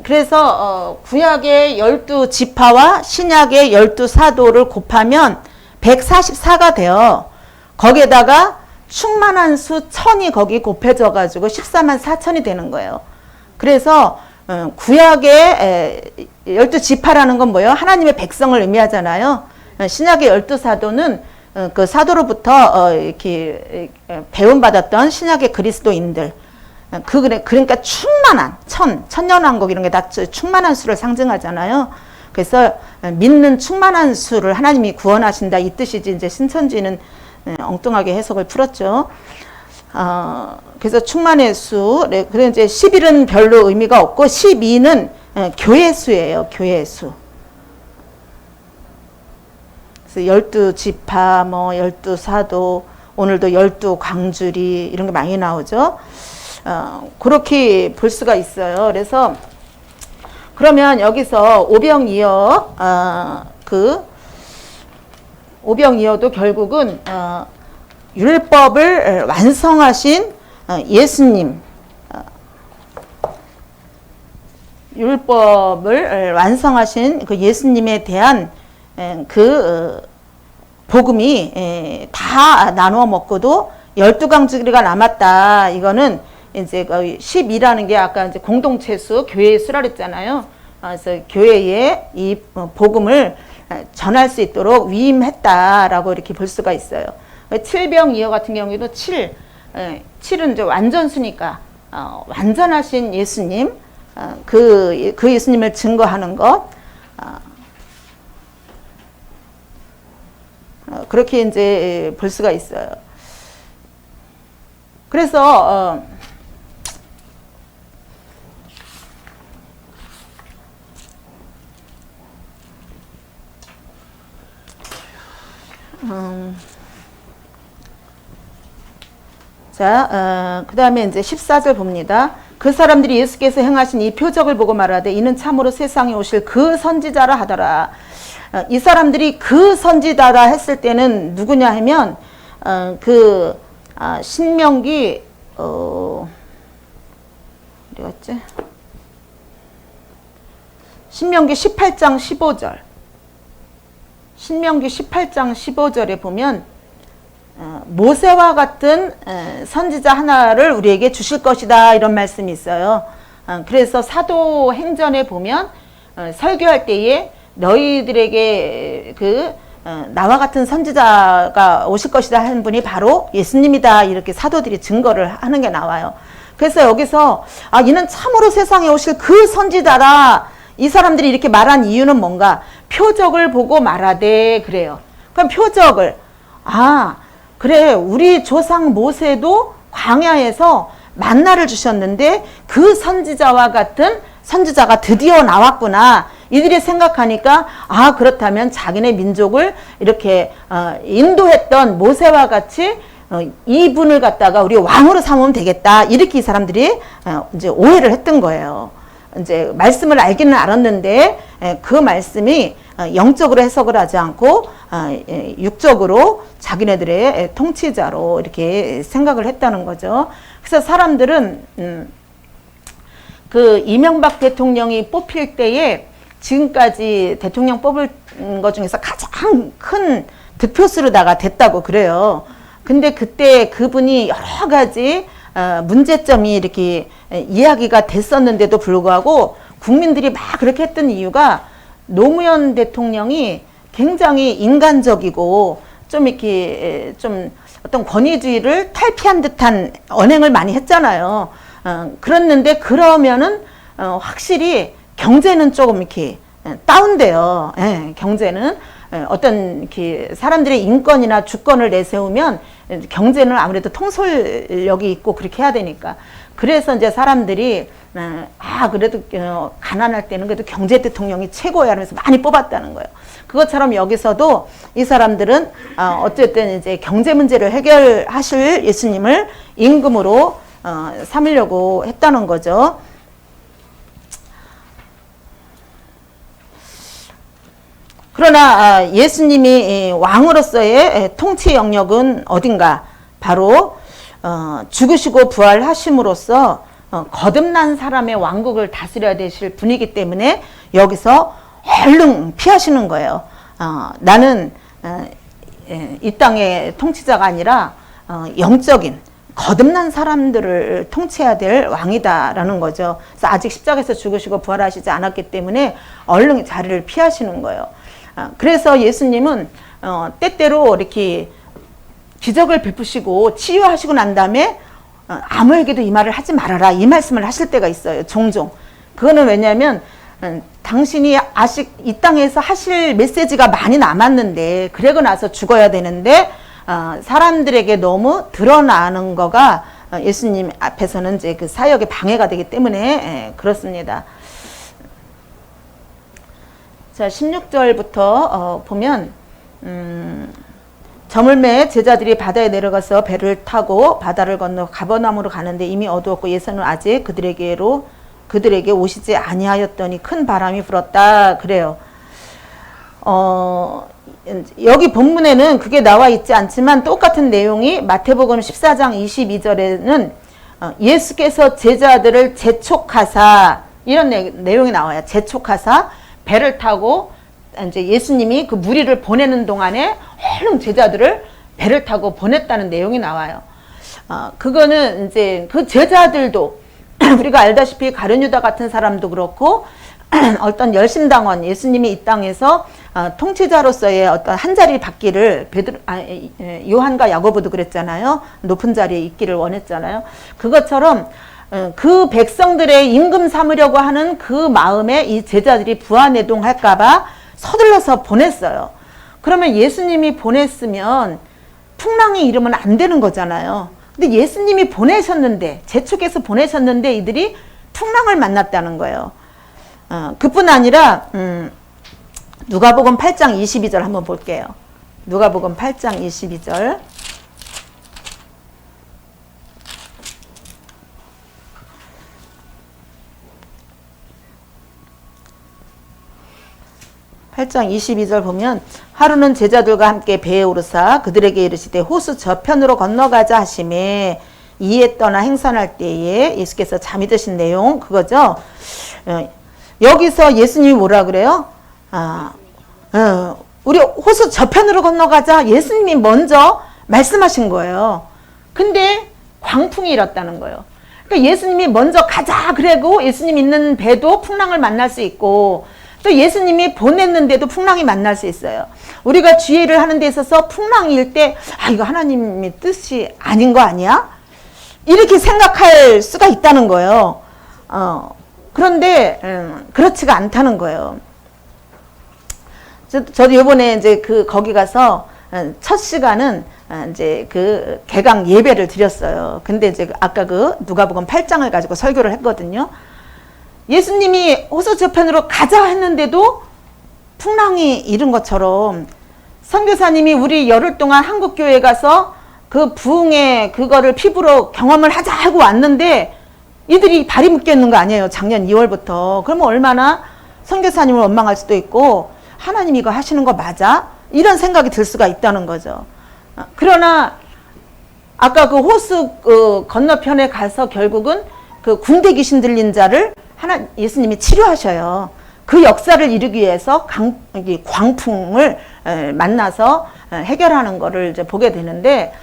그래서 구약의 12지파와 신약의 12사도를 곱하면 144가 돼요. 거기에다가 충만한 수 1000이 거기 곱해져 가지고 14만 4천이 되는 거예요. 그래서 구약의 12지파라는 건 뭐예요? 하나님의 백성을 의미하잖아요. 신약의 12사도는 그 사도로부터 이렇게 배움받았던 신약의 그리스도인들. 그러니까 충만한 천년왕국 이런 게 다 충만한 수를 상징하잖아요. 그래서 믿는 충만한 수를 하나님이 구원하신다 이 뜻이지. 이제 신천지는 엉뚱하게 해석을 풀었죠. 그래서 충만의 수. 네, 그래서 이제 11은 별로 의미가 없고 12는 교회 수예요. 교회 수. 그래서 12지파, 뭐 12사도, 오늘도 12광주리 이런 게 많이 나오죠. 그렇게 볼 수가 있어요. 그래서 그러면 여기서 오병이어 오병이어도 결국은 율법을 완성하신 예수님, 율법을 완성하신 그 예수님에 대한 그 복음이 다 나누어 먹고도 12강주리가 남았다. 이거는 이제 12라는 게 아까 이제 공동체 수, 교회의 수라 그랬잖아요. 그래서 교회에 이 복음을 전할 수 있도록 위임했다라고 이렇게 볼 수가 있어요. 7병이어 같은 경우에도 7은 이제 완전수니까 완전하신 예수님, 그 예수님을 증거하는 것, 그렇게 이제 볼 수가 있어요. 그래서 자, 그 다음에 이제 14절 봅니다. 그 사람들이 예수께서 행하신 이 표적을 보고 말하되 이는 참으로 세상에 오실 그 선지자라 하더라. 이 사람들이 그 선지자라 했을 때는 누구냐 하면 신명기 어디 갔지? 신명기 18장 15절. 신명기 18장 15절에 보면 모세와 같은 선지자 하나를 우리에게 주실 것이다 이런 말씀이 있어요. 그래서 사도행전에 보면 설교할 때에 너희들에게 나와 같은 선지자가 오실 것이다 하는 분이 바로 예수님이다 이렇게 사도들이 증거를 하는 게 나와요. 그래서 여기서 이는 참으로 세상에 오실 그 선지자라 이 사람들이 이렇게 말한 이유는 뭔가 표적을 보고 말하되 그래요. 그럼 표적을 그래 우리 조상 모세도 광야에서 만나를 주셨는데 그 선지자와 같은 선지자가 드디어 나왔구나. 이들이 생각하니까 그렇다면 자기네 민족을 이렇게 인도했던 모세와 같이 이분을 갖다가 우리 왕으로 삼으면 되겠다. 이렇게 이 사람들이 이제 오해를 했던 거예요. 이제 말씀을 알기는 알았는데 그 말씀이 영적으로 해석을 하지 않고 육적으로 자기네들의 통치자로 이렇게 생각을 했다는 거죠. 그래서 사람들은 그 이명박 대통령이 뽑힐 때에 지금까지 대통령 뽑을 것 중에서 가장 큰 득표수로다가 됐다고 그래요. 근데 그때 그분이 여러 가지 문제점이 이렇게 이야기가 됐었는데도 불구하고 국민들이 막 그렇게 했던 이유가 노무현 대통령이 굉장히 인간적이고 좀 이렇게 좀 어떤 권위주의를 탈피한 듯한 언행을 많이 했잖아요. 그랬는데 그러면은 확실히 경제는 조금 이렇게 다운돼요. 경제는 어떤 이렇게 사람들의 인권이나 주권을 내세우면 경제는 아무래도 통솔력이 있고 그렇게 해야 되니까. 그래서 이제 사람들이 그래도 가난할 때는 그래도 경제 대통령이 최고야 하면서 많이 뽑았다는 거예요. 그것처럼 여기서도 이 사람들은 어쨌든 이제 경제 문제를 해결하실 예수님을 임금으로 삼으려고 했다는 거죠. 그러나 예수님이 왕으로서의 통치 영역은 어딘가? 바로 죽으시고 부활하심으로써 거듭난 사람의 왕국을 다스려야 되실 분이기 때문에 여기서 얼른 피하시는 거예요. 나는 이 땅의 통치자가 아니라 영적인 거듭난 사람들을 통치해야 될 왕이다라는 거죠. 그래서 아직 십자가에서 죽으시고 부활하시지 않았기 때문에 얼른 자리를 피하시는 거예요. 그래서 예수님은 때때로 이렇게 기적을 베푸시고 치유하시고 난 다음에 아무에게도 이 말을 하지 말아라, 이 말씀을 하실 때가 있어요. 종종. 그거는 왜냐하면 당신이 아직 이 땅에서 하실 메시지가 많이 남았는데, 그러고 나서 죽어야 되는데 사람들에게 너무 드러나는 거가 예수님 앞에서는 이제 그 사역에 방해가 되기 때문에 그렇습니다. 자, 16절부터 보면 저물매 제자들이 바다에 내려가서 배를 타고 바다를 건너 가버나움으로 가는데 이미 어두웠고 예수는 아직 그들에게 오시지 아니하였더니 큰 바람이 불었다 그래요. 여기 본문에는 그게 나와 있지 않지만 똑같은 내용이 마태복음 14장 22절에는 예수께서 제자들을 재촉하사, 이런 내용이 나와요. 재촉하사 배를 타고 이제 예수님이 그 무리를 보내는 동안에 얼른 제자들을 배를 타고 보냈다는 내용이 나와요. 그거는 이제 그 제자들도 우리가 알다시피 가룟 유다 같은 사람도 그렇고 어떤 열심당원, 예수님이 이 땅에서 통치자로서의 어떤 한 자리 받기를 요한과 야고보도 그랬잖아요. 높은 자리에 있기를 원했잖아요. 그것처럼 그 백성들의 임금 삼으려고 하는 그 마음에 이 제자들이 부안해동할까봐 서둘러서 보냈어요. 그러면 예수님이 보냈으면 풍랑이 일으면 안 되는 거잖아요. 근데 예수님이 보내셨는데, 재촉해서 보내셨는데 이들이 풍랑을 만났다는 거예요. 그뿐 아니라 누가복음 8장 22절 한번 볼게요. 누가복음 8장 22절. (8장 22절) 보면 하루는 제자들과 함께 배에 오르사 그들에게 이르시되 호수 저편으로 건너가자 하시매 이에 떠나 행선할 때에 예수께서 잠이 드신 내용 그거죠. 여기서 예수님이 뭐라 그래요? 우리 호수 저편으로 건너가자, 예수님이 먼저 말씀하신 거예요. 근데 광풍이 일었다는 거예요. 그러니까 예수님이 먼저 가자 그래고 예수님 있는 배도 풍랑을 만날 수 있고, 또 예수님이 보냈는데도 풍랑이 만날 수 있어요. 우리가 주의를 하는 데 있어서 풍랑이 일 때 이거 하나님의 뜻이 아닌 거 아니야? 이렇게 생각할 수가 있다는 거예요. 그런데 그렇지가 않다는 거예요. 저도 이번에 이제 거기 가서 첫 시간은 이제 그 개강 예배를 드렸어요. 근데 이제 아까 누가복음 8장을 가지고 설교를 했거든요. 예수님이 호수 저편으로 가자 했는데도 풍랑이 일은 것처럼 선교사님이 우리 열흘 동안 한국교회에 가서 그 부흥의 그거를 피부로 경험을 하자 하고 왔는데 이들이 발이 묶였는 거 아니에요. 작년 2월부터. 그러면 얼마나 선교사님을 원망할 수도 있고 하나님 이거 하시는 거 맞아? 이런 생각이 들 수가 있다는 거죠. 그러나 아까 그 호수 건너편에 가서 결국은 그 군대 귀신 들린 자를 예수님이 치료하셔요. 그 역사를 이루기 위해서 광풍을 만나서 해결하는 거를 이제 보게 되는데,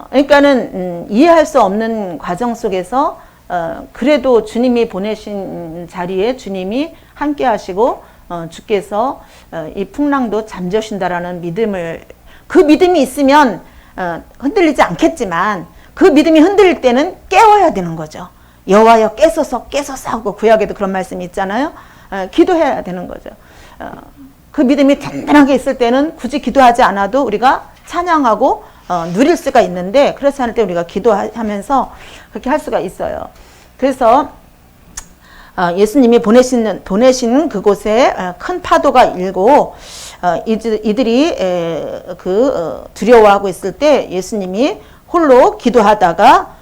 그러니까는 이해할 수 없는 과정 속에서 그래도 주님이 보내신 자리에 주님이 함께 하시고 주께서 이 풍랑도 잠재우신다라는 믿음을, 그 믿음이 있으면 흔들리지 않겠지만 그 믿음이 흔들릴 때는 깨워야 되는 거죠. 여호와여 깨소서 하고 구약에도 그런 말씀이 있잖아요. 기도해야 되는 거죠. 그 믿음이 든든하게 있을 때는 굳이 기도하지 않아도 우리가 찬양하고 누릴 수가 있는데, 그렇지 않을 때 우리가 기도하면서 그렇게 할 수가 있어요. 그래서 예수님이 보내시는 그곳에 큰 파도가 일고 이들이 두려워하고 있을 때 예수님이 홀로 기도하다가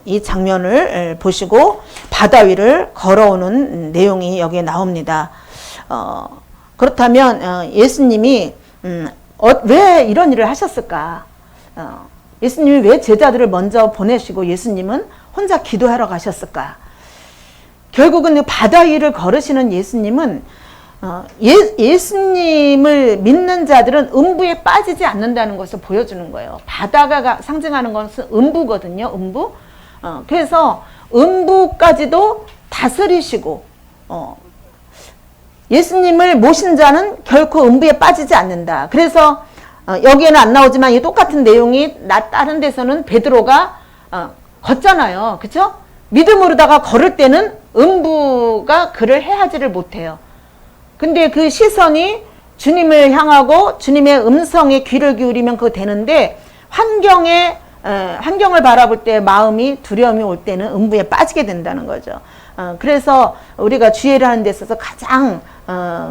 이 장면을 보시고 바다 위를 걸어오는 내용이 여기에 나옵니다. 그렇다면 예수님이 왜 이런 일을 하셨을까? 예수님이 왜 제자들을 먼저 보내시고 예수님은 혼자 기도하러 가셨을까? 결국은 바다 위를 걸으시는 예수님은 예수님을 믿는 자들은 음부에 빠지지 않는다는 것을 보여주는 거예요. 바다가 상징하는 것은 음부거든요. 음부. 그래서 음부까지도 다스리시고 예수님을 모신 자는 결코 음부에 빠지지 않는다. 그래서 여기에는 안 나오지만 이 똑같은 내용이 다른 데서는 베드로가 걷잖아요. 그렇죠? 믿음으로다가 걸을 때는 음부가 그를 해하지를 못해요. 근데 그 시선이 주님을 향하고 주님의 음성에 귀를 기울이면 그거 되는데 환경을 바라볼 때 마음이 두려움이 올 때는 음부에 빠지게 된다는 거죠. 그래서 우리가 주의를 하는 데 있어서 가장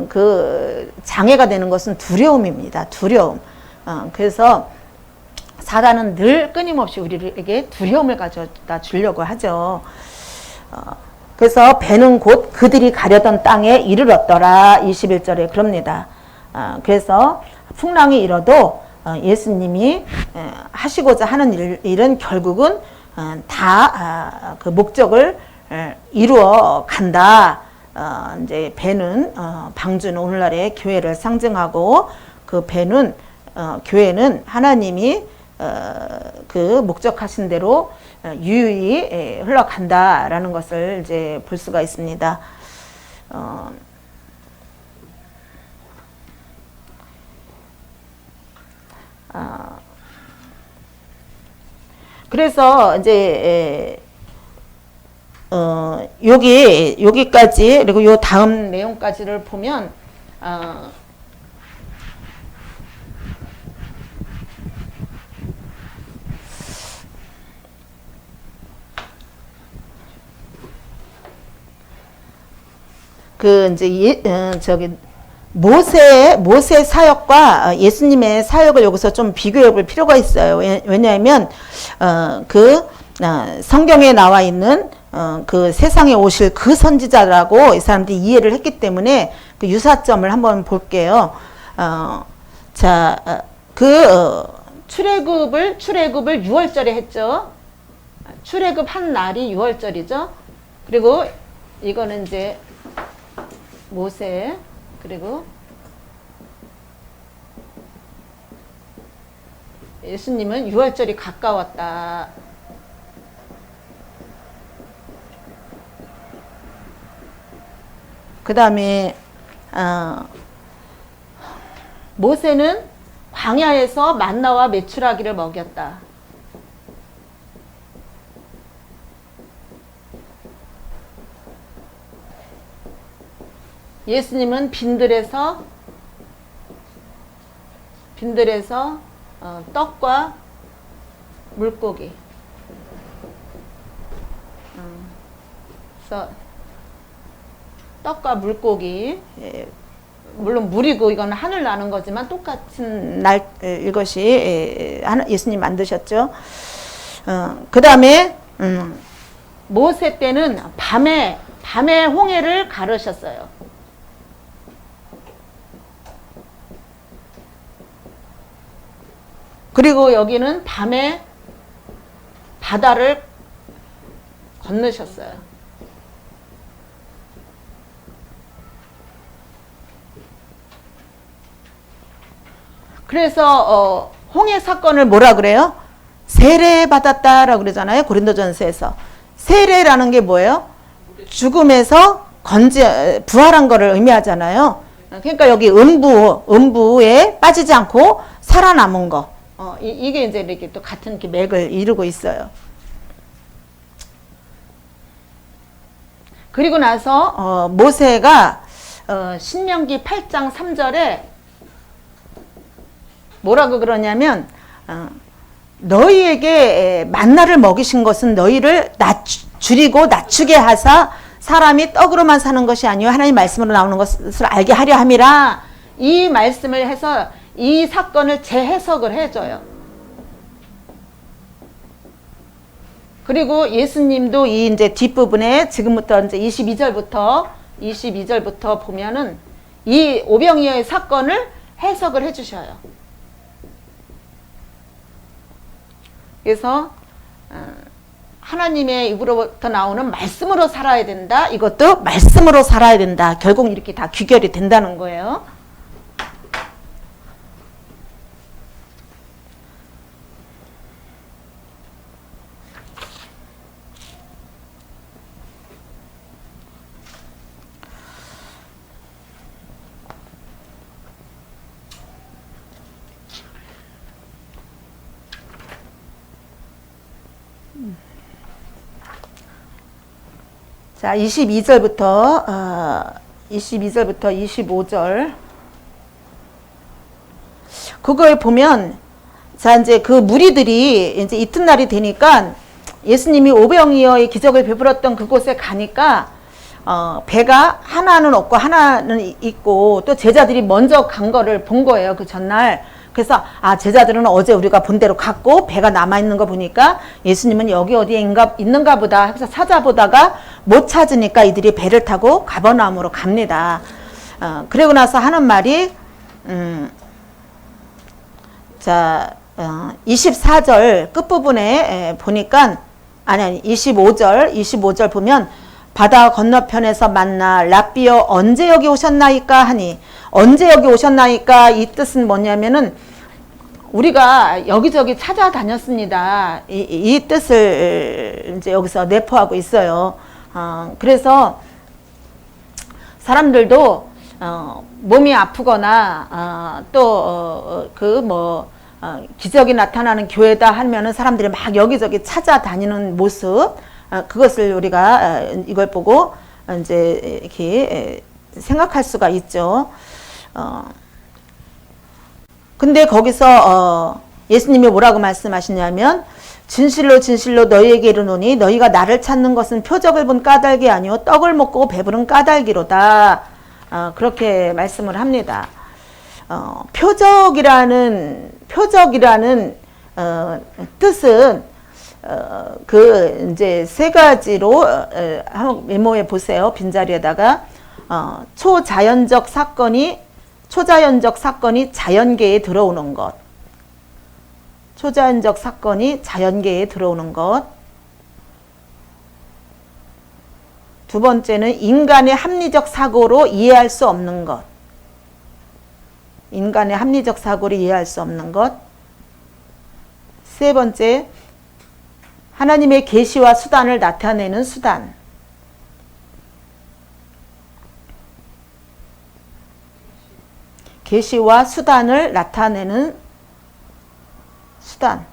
그 장애가 되는 것은 두려움입니다. 두려움. 그래서 사단은 늘 끊임없이 우리에게 두려움을 가져다 주려고 하죠. 그래서 배는 곧 그들이 가려던 땅에 이르렀더라. 21절에 그럽니다. 그래서 풍랑이 일어도 예수님이 하시고자 하는 일은 결국은 다 그 목적을 이루어 간다. 이제 배는 방주는 오늘날의 교회를 상징하고 그 배는 교회는 하나님이 그 목적하신 대로 유유히 흘러간다라는 것을 이제 볼 수가 있습니다. 그래서 이제 여기까지 그리고 요 다음 내용까지를 보면 그 이제 모세 사역과 예수님의 사역을 여기서 좀 비교해 볼 필요가 있어요. 왜냐하면 성경에 나와 있는 그 세상에 오실 그 선지자라고 이 사람들이 이해를 했기 때문에 그 유사점을 한번 볼게요. 출애굽을 6월절에 했죠. 출애굽 한 날이 6월절이죠. 그리고 이거는 이제 모세, 그리고 예수님은 6월절이 가까웠다. 그 다음에 모세는 광야에서 만나와 메추라기를 먹였다. 예수님은 빈들에서 떡과 물고기. 그래서 떡과 물고기, 물론 물이고 이건 하늘 나는 거지만 똑같은 이것이 예수님 만드셨죠. 그 다음에 모세 때는 밤에 홍해를 가르셨어요. 그리고 여기는 밤에 바다를 건너셨어요. 그래서 홍해 사건을 뭐라 그래요? 세례받았다라고 그러잖아요. 고린도전서에서. 세례라는 게 뭐예요? 죽음에서 부활한 거를 의미하잖아요. 그러니까 여기 음부에 빠지지 않고 살아남은 거. 이게 이제 이렇게 또 같은 이렇게 맥을 이루고 있어요. 그리고 나서 모세가 신명기 8장 3절에 뭐라고 그러냐면 너희에게 만나를 먹이신 것은 너희를 줄이고 낮추게 하사 사람이 떡으로만 사는 것이 아니요 하나님 말씀으로 나오는 것을 알게 하려 함이라. 이 말씀을 해서 이 사건을 재해석을 해줘요. 그리고 예수님도 이제 뒷부분에 지금부터 이제 22절부터 보면은 이 오병이어의 사건을 해석을 해주셔요. 그래서 하나님의 입으로부터 나오는 말씀으로 살아야 된다. 이것도 말씀으로 살아야 된다. 결국 이렇게 다 귀결이 된다는 거예요. 자, 22절부터 25절. 그거에 보면, 자, 이제 그 무리들이 이제 이튿날이 되니까 예수님이 오병이어의 기적을 베풀었던 그곳에 가니까, 배가 하나는 없고 하나는 있고, 또 제자들이 먼저 간 거를 본 거예요, 그 전날. 그래서 제자들은 어제 우리가 본 대로 갔고 배가 남아있는 거 보니까 예수님은 여기 어디에 있는가 보다 해서 찾아보다가 못 찾으니까 이들이 배를 타고 가버나움으로 갑니다. 그리고 나서 하는 말이 24절 끝부분에 보니까 25절 보면 바다 건너편에서 만나 랍비여 언제 여기 오셨나이까 하니, 언제 여기 오셨나이까 이 뜻은 뭐냐면은 우리가 여기저기 찾아다녔습니다. 이 뜻을 이제 여기서 내포하고 있어요. 그래서 사람들도 몸이 아프거나 또 기적이 나타나는 교회다 하면은 사람들이 막 여기저기 찾아다니는 모습, 그것을 우리가 이걸 보고 이제 이렇게 생각할 수가 있죠. 근데 거기서 예수님이 뭐라고 말씀하시냐면 진실로 진실로 너희에게 이르노니 너희가 나를 찾는 것은 표적을 본 까닭이 아니요 떡을 먹고 배부른 까닭이로다. 그렇게 말씀을 합니다. 표적이라는 뜻은 그 이제 세 가지로 한번 메모해 보세요. 빈자리에다가 초자연적 사건이 자연계에 들어오는 것. 초자연적 사건이 자연계에 들어오는 것. 두 번째는 인간의 합리적 사고로 이해할 수 없는 것. 인간의 합리적 사고로 이해할 수 없는 것. 세 번째, 하나님의 계시와 수단을 나타내는 수단. 계시와 수단을 나타내는 수단.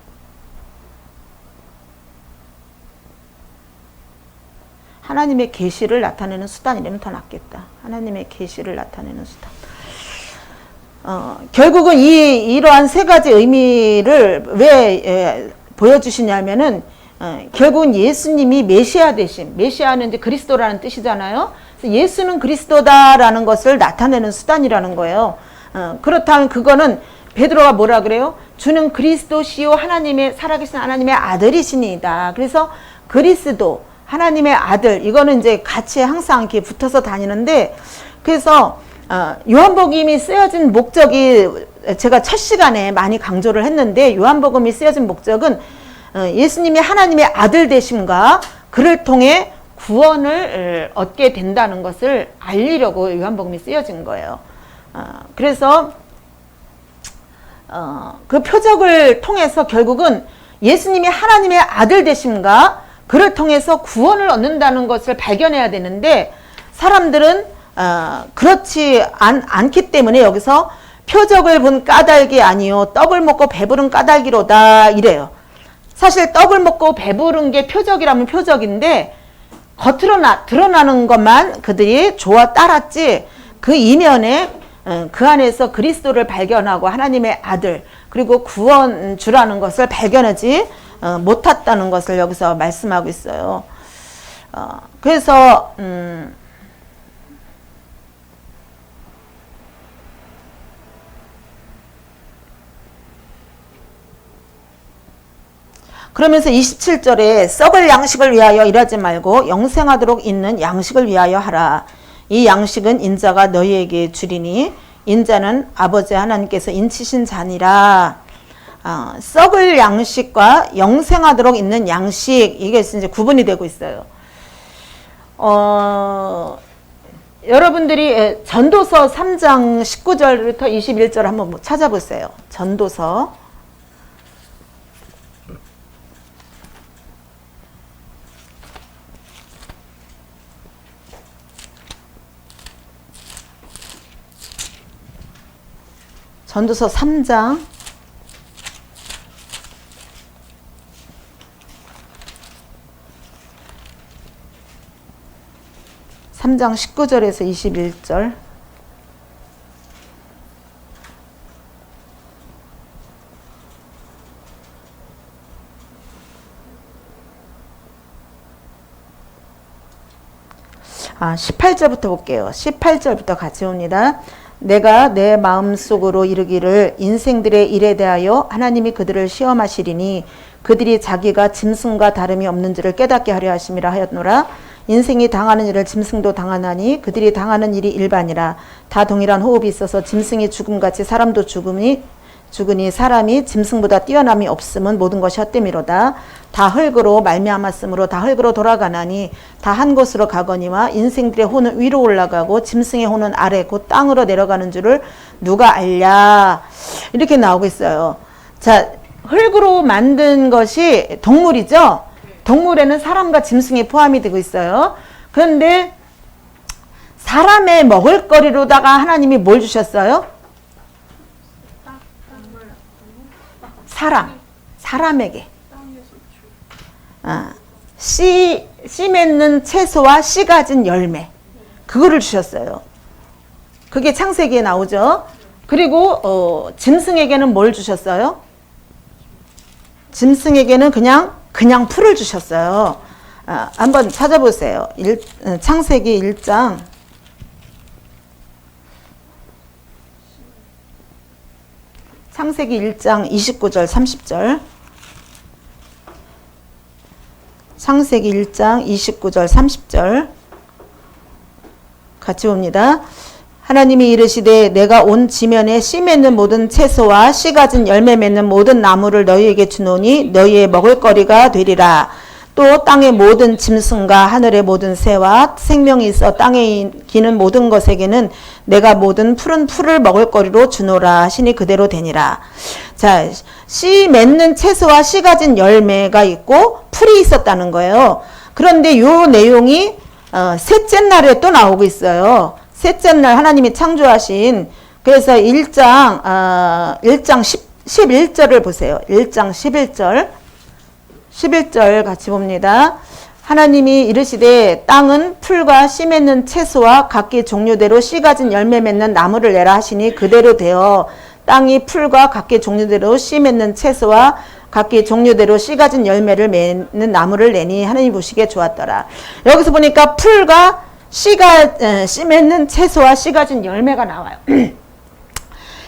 하나님의 계시를 나타내는 수단이라면 더 낫겠다. 하나님의 계시를 나타내는 수단. 결국은 이러한 세 가지 의미를 왜 보여주시냐면은 결국은 예수님이 메시아 되심. 메시아는 이제 그리스도라는 뜻이잖아요. 그래서 예수는 그리스도다라는 것을 나타내는 수단이라는 거예요. 그렇다면 그거는 베드로가 뭐라 그래요? 주는 그리스도시요 하나님의 살아계신 하나님의 아들이시니이다. 그래서 그리스도 하나님의 아들, 이거는 이제 같이 항상 이렇게 붙어서 다니는데, 그래서 요한복음이 쓰여진 목적이 제가 첫 시간에 많이 강조를 했는데, 요한복음이 쓰여진 목적은 예수님이 하나님의 아들 되심과 그를 통해 구원을 얻게 된다는 것을 알리려고 요한복음이 쓰여진 거예요. 그래서 그 표적을 통해서 결국은 예수님이 하나님의 아들 되심과 그를 통해서 구원을 얻는다는 것을 발견해야 되는데, 사람들은 그렇지 않기 때문에 여기서 표적을 본 까닭이 아니요 떡을 먹고 배부른 까닭이로다 이래요. 사실 떡을 먹고 배부른 게 표적이라면 표적인데 겉으로 드러나는 것만 그들이 좋아 따랐지, 그 이면에 그 안에서 그리스도를 발견하고 하나님의 아들 그리고 구원주라는 것을 발견하지 못했다는 것을 여기서 말씀하고 있어요. 그래서 그러면서 27절에 썩을 양식을 위하여 일하지 말고 영생하도록 있는 양식을 위하여 하라. 이 양식은 인자가 너희에게 주리니 인자는 아버지 하나님께서 인치신 자니라. 썩을 양식과 영생하도록 있는 양식, 이게 이제 구분이 되고 있어요. 여러분들이 전도서 3장 19절부터 21절 한번 찾아보세요. 전도서 3장 19절에서 21절. 아, 18절부터 볼게요. 18절부터 같이 옵니다. 내가 내 마음속으로 이르기를 인생들의 일에 대하여 하나님이 그들을 시험하시리니 그들이 자기가 짐승과 다름이 없는지를 깨닫게 하려 하심이라 하였노라. 인생이 당하는 일을 짐승도 당하나니 그들이 당하는 일이 일반이라. 다 동일한 호흡이 있어서 짐승이 죽음같이 사람도 죽으니 사람이 짐승보다 뛰어남이 없음은 모든 것이 헛됨이로다. 다 흙으로 말미암았으므로 다 흙으로 돌아가나니 다 한 곳으로 가거니와 인생들의 혼은 위로 올라가고 짐승의 혼은 아래 곧 땅으로 내려가는 줄을 누가 알랴. 이렇게 나오고 있어요. 자, 흙으로 만든 것이 동물이죠. 동물에는 사람과 짐승이 포함이 되고 있어요. 그런데 사람의 먹을거리로다가 하나님이 뭘 주셨어요? 사람에게 씨 맺는 채소와 씨 가진 열매, 그거를 주셨어요. 그게 창세기에 나오죠. 그리고 짐승에게는 뭘 주셨어요? 짐승에게는 그냥 풀을 주셨어요. 한번 찾아보세요. 창세기 1장 29절 30절. 창세기 1장 29절 30절 같이 봅니다. 하나님이 이르시되 내가 온 지면에 씨 맺는 모든 채소와 씨 가진 열매 맺는 모든 나무를 너희에게 주노니 너희의 먹을거리가 되리라. 또 땅의 모든 짐승과 하늘의 모든 새와 생명이 있어 땅에 기는 모든 것에게는 내가 모든 푸른 풀을 먹을거리로 주노라 하시니 그대로 되니라. 자, 씨 맺는 채소와 씨 가진 열매가 있고 풀이 있었다는 거예요. 그런데 요 내용이 셋째 날에 또 나오고 있어요. 셋째 날 하나님이 창조하신, 그래서 1장 11절을 보세요. 1장 11절 같이 봅니다. 하나님이 이르시되 땅은 풀과 씨 맺는 채소와 각기 종류대로 씨 가진 열매 맺는 나무를 내라 하시니 그대로 되어 땅이 풀과 각기 종류대로 씨 맺는 채소와 각기 종류대로 씨 가진 열매를 맺는 나무를 내니 하나님 보시기에 좋았더라. 여기서 보니까 풀과 씨 맺는 채소와 씨 가진 열매가 나와요.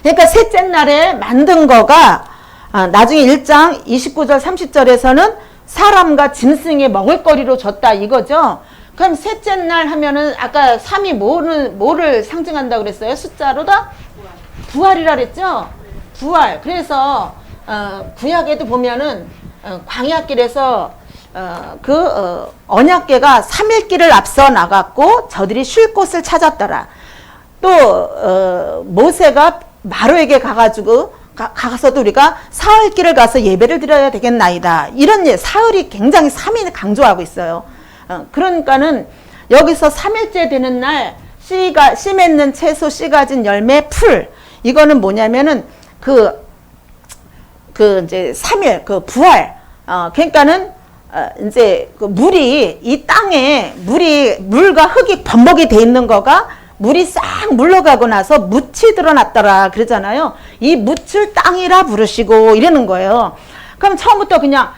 그러니까 셋째 날에 만든 거가 나중에 1장 29절 30절에서는 사람과 짐승의 먹을거리로 줬다 이거죠. 그럼 셋째 날 하면은 아까 3이 뭐를 상징한다고 그랬어요? 숫자로다? 부활이라 그랬죠? 부활. 그래서 구약에도 보면은 광야길에서 언약궤가 3일 길을 앞서 나갔고 저들이 쉴 곳을 찾았더라. 또 모세가 마로에게 가서도 우리가 사흘 길을 가서 예배를 드려야 되겠나이다. 이런 사흘이 굉장히 3일 강조하고 있어요. 그러니까는 여기서 3일째 되는 날 씨 맺는 채소, 씨 가진 열매, 풀. 이거는 뭐냐면은 이제 3일 부활. 그러니까는 이제 물이 이 땅에 물과 흙이 범벅이 돼 있는 거가 물이 싹 물러가고 나서 묻이 드러났더라 그러잖아요. 이 묻을 땅이라 부르시고 이러는 거예요. 그럼 처음부터 그냥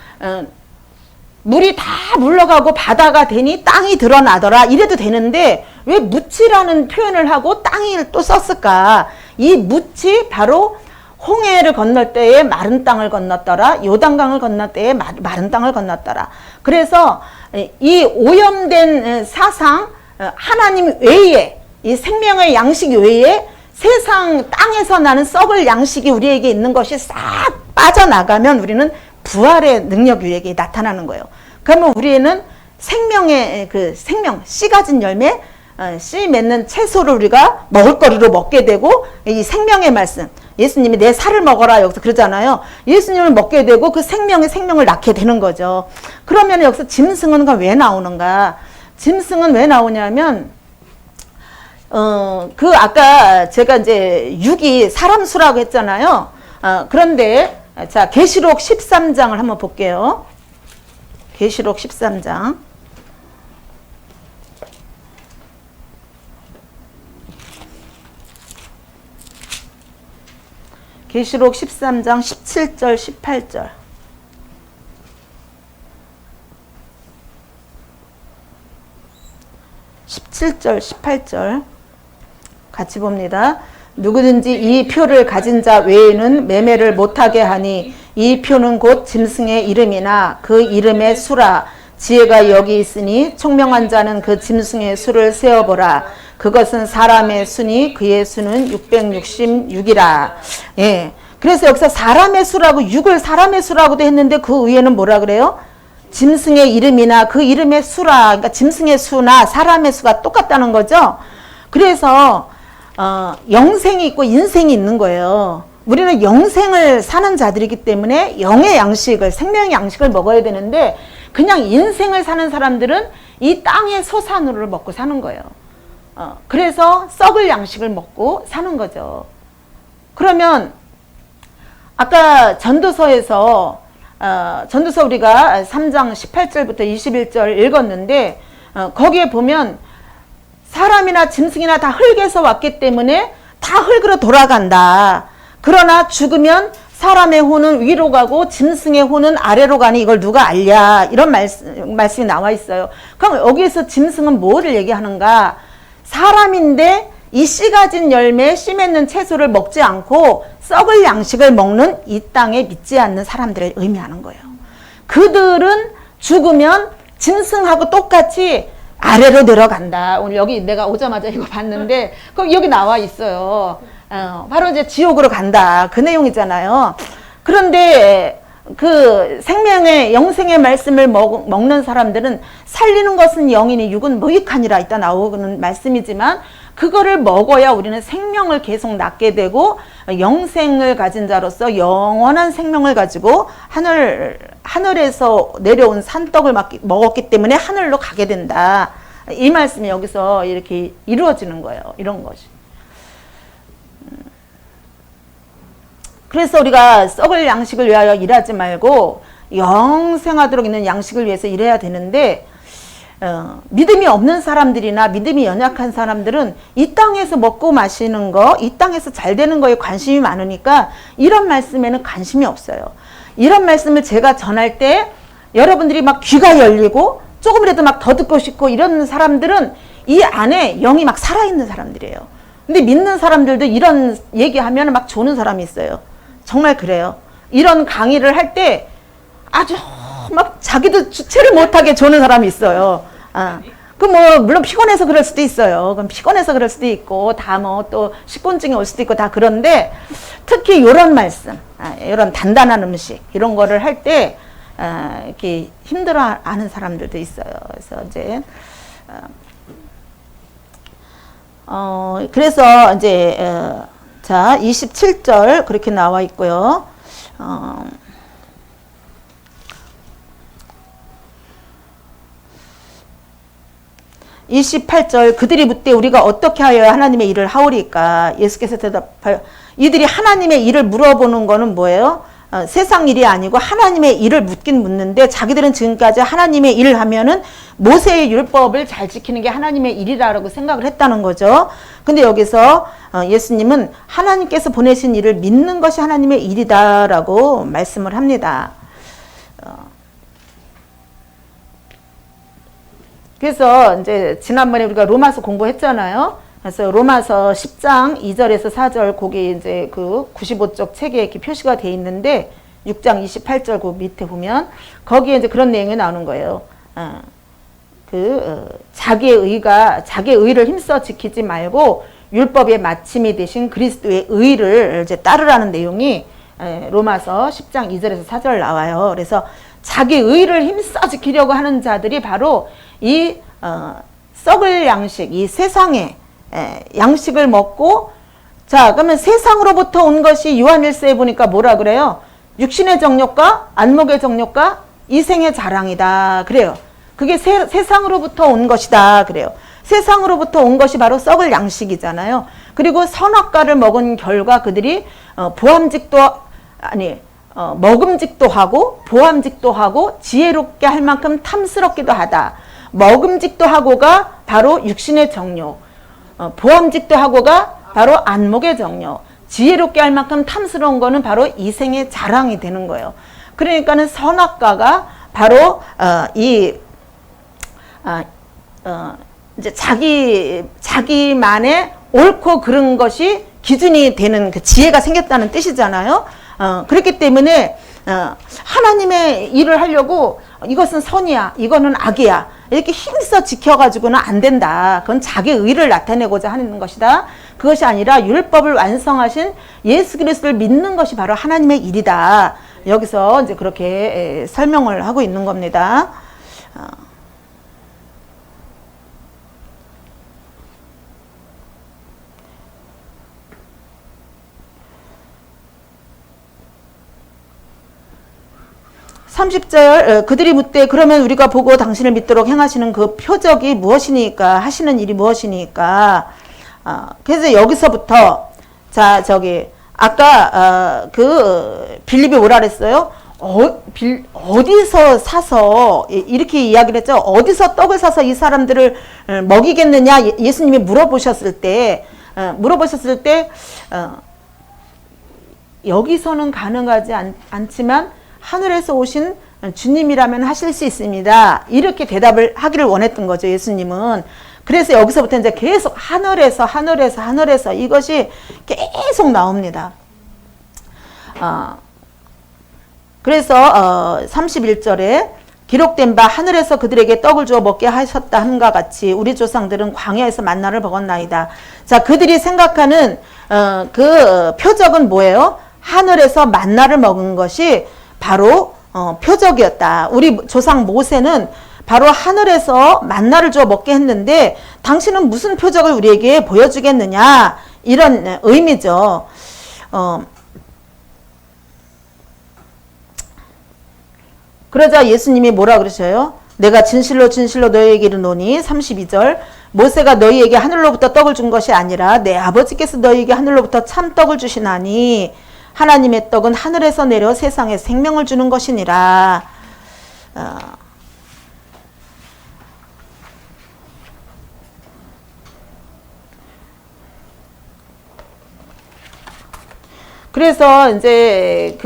물이 다 물러가고 바다가 되니 땅이 드러나더라 이래도 되는데 왜 묻이라는 표현을 하고 땅을 또 썼을까? 이 묻이 바로 홍해를 건널 때에 마른 땅을 건넜더라. 요단강을 건널 때에 마른 땅을 건넜더라. 그래서 이 오염된 사상, 하나님 외에, 이 생명의 양식 외에 세상 땅에서 나는 썩을 양식이 우리에게 있는 것이 싹 빠져나가면 우리는 부활의 능력이 우리에게 나타나는 거예요. 그러면 우리는 생명의 그 생명, 씨 가진 열매, 씨 맺는 채소를 우리가 먹을거리로 먹게 되고, 이 생명의 말씀, 예수님이 내 살을 먹어라 여기서 그러잖아요. 예수님을 먹게 되고 그 생명을 낳게 되는 거죠. 그러면 여기서 짐승은 왜 나오는가? 짐승은 왜 나오냐면 그 아까 제가 이제 6이 사람 수라고 했잖아요. 그런데 자, 계시록 13장을 한번 볼게요. 계시록 13장. 계시록 13장 17절 18절. (17절) (18절) 같이 봅니다. 누구든지 이 표를 가진 자 외에는 매매를 못하게 하니 이 표는 곧 짐승의 이름이나 그 이름의 수라. 지혜가 여기 있으니 총명한 자는 그 짐승의 수를 세어보라. 그것은 사람의 수니 그의 수는 666이라. 예. 그래서 여기서 사람의 수라고 6을 사람의 수라고도 했는데 그 위에는 뭐라 그래요? 짐승의 이름이나 그 이름의 수라. 그러니까 짐승의 수나 사람의 수가 똑같다는 거죠. 그래서 영생이 있고 인생이 있는 거예요. 우리는 영생을 사는 자들이기 때문에 영의 양식을, 생명의 양식을 먹어야 되는데 그냥 인생을 사는 사람들은 이 땅의 소산으로를 먹고 사는 거예요. 그래서 썩을 양식을 먹고 사는 거죠. 그러면 아까 전도서에서 전도서 우리가 3장 18절부터 21절 읽었는데 거기에 보면 사람이나 짐승이나 다 흙에서 왔기 때문에 다 흙으로 돌아간다. 그러나 죽으면 사람의 혼은 위로 가고 짐승의 혼은 아래로 가니 이걸 누가 알랴. 이런 말씀이 나와 있어요. 그럼 여기에서 짐승은 뭐를 얘기하는가? 사람인데 이 씨 가진 열매, 씨 맺는 채소를 먹지 않고 썩을 양식을 먹는 이 땅에 믿지 않는 사람들을 의미하는 거예요. 그들은 죽으면 짐승하고 똑같이 아래로 내려간다. 오늘 여기 내가 오자마자 이거 봤는데 거기 여기 나와 있어요. 바로 이제 지옥으로 간다. 그 내용이잖아요. 그런데 그 생명의 영생의 말씀을 먹는 사람들은 살리는 것은 영이니 육은 무익하니라 이따 나오는 말씀이지만 그거를 먹어야 우리는 생명을 계속 낳게 되고 영생을 가진 자로서 영원한 생명을 가지고 하늘에서 내려온 산떡을 먹었기 때문에 하늘로 가게 된다. 이 말씀이 여기서 이렇게 이루어지는 거예요. 이런 것이. 그래서 우리가 썩을 양식을 위하여 일하지 말고 영생하도록 있는 양식을 위해서 일해야 되는데 믿음이 없는 사람들이나 믿음이 연약한 사람들은 이 땅에서 먹고 마시는 거, 이 땅에서 잘 되는 거에 관심이 많으니까 이런 말씀에는 관심이 없어요. 이런 말씀을 제가 전할 때 여러분들이 막 귀가 열리고 조금이라도 막 더 듣고 싶고 이런 사람들은 이 안에 영이 막 살아있는 사람들이에요. 근데 믿는 사람들도 이런 얘기하면 막 조는 사람이 있어요. 정말 그래요. 이런 강의를 할 때 아주 막 자기도 주체를 못하게 조는 사람이 있어요. 그 뭐 물론 피곤해서 그럴 수도 있어요. 그럼 피곤해서 그럴 수도 있고 다 뭐 또 식곤증이 올 수도 있고 다 그런데 특히 이런 말씀, 이런 단단한 음식 이런 거를 할 때 이렇게 힘들어하는 사람들도 있어요. 그래서 이제 그래서 이제 자 27절 그렇게 나와 있고요. 28절 그들이 묻되 우리가 어떻게 하여야 하나님의 일을 하오리까? 예수께서 대답하여 이들이 하나님의 일을 물어보는 거는 뭐예요? 세상 일이 아니고 하나님의 일을 묻긴 묻는데 자기들은 지금까지 하나님의 일을 하면은 모세의 율법을 잘 지키는 게 하나님의 일이라고 생각을 했다는 거죠. 근데 여기서 예수님은 하나님께서 보내신 일을 믿는 것이 하나님의 일이다라고 말씀을 합니다. 그래서 이제 지난번에 우리가 로마서 공부했잖아요. 그래서 로마서 10장 2절에서 4절 거기 이제 그 95쪽 책에 이렇게 표시가 돼 있는데 6장 28절 그 밑에 보면 거기에 이제 그런 내용이 나오는 거예요. 자기의 의를 힘써 지키지 말고 율법의 마침이 되신 그리스도의 의를 이제 따르라는 내용이 로마서 10장 2절에서 4절 나와요. 그래서 자기 의를 힘써 지키려고 하는 자들이 바로 이 썩을 양식, 이 세상의 양식을 먹고, 자, 그러면 세상으로부터 온 것이 요한일서에 보니까 뭐라 그래요? 육신의 정욕과 안목의 정욕과 이생의 자랑이다. 그래요. 그게 세상으로부터 온 것이다. 그래요. 세상으로부터 온 것이 바로 썩을 양식이잖아요. 그리고 선악과를 먹은 결과 그들이 먹음직도 하고 보암직도 하고 지혜롭게 할 만큼 탐스럽기도 하다. 먹음직도 하고가 바로 육신의 정욕, 보암직도 하고가 바로 안목의 정욕, 지혜롭게 할 만큼 탐스러운 거는 바로 이생의 자랑이 되는 거예요. 그러니까는 선악과가 바로 이제 자기만의 옳고 그른 것이 기준이 되는 그 지혜가 생겼다는 뜻이잖아요. 그렇기 때문에 하나님의 일을 하려고 이것은 선이야, 이거는 악이야, 이렇게 힘써 지켜가지고는 안 된다. 그건 자기 의를 나타내고자 하는 것이다. 그것이 아니라 율법을 완성하신 예수 그리스도를 믿는 것이 바로 하나님의 일이다. 여기서 이제 그렇게 설명을 하고 있는 겁니다. 30절 그들이 묻되 그러면 우리가 보고 당신을 믿도록 행하시는 그 표적이 무엇이니까, 하시는 일이 무엇이니까. 그래서 여기서부터 자 저기 아까 빌립이 뭐라 그랬어요? 어디서 사서 이렇게 이야기를 했죠. 어디서 떡을 사서 이 사람들을 먹이겠느냐 예수님이 물어보셨을 때 여기서는 가능하지 않지만 하늘에서 오신 주님이라면 하실 수 있습니다. 이렇게 대답을 하기를 원했던 거죠, 예수님은. 그래서 여기서부터 이제 계속 하늘에서 이것이 계속 나옵니다. 그래서 31절에 기록된 바 하늘에서 그들에게 떡을 주어 먹게 하셨다 함과 같이 우리 조상들은 광야에서 만나를 먹었나이다. 자, 그들이 생각하는 그 표적은 뭐예요? 하늘에서 만나를 먹은 것이 바로 표적이었다. 우리 조상 모세는 바로 하늘에서 만나를 주어 먹게 했는데 당신은 무슨 표적을 우리에게 보여주겠느냐, 이런 의미죠. 그러자 예수님이 뭐라 그러셔요? 내가 진실로 너희에게 이르노니 32절 모세가 너희에게 하늘로부터 떡을 준 것이 아니라 내 아버지께서 너희에게 하늘로부터 참 떡을 주시나니 하나님의 떡은 하늘에서 내려 세상에 생명을 주는 것이니라. 그래서 이제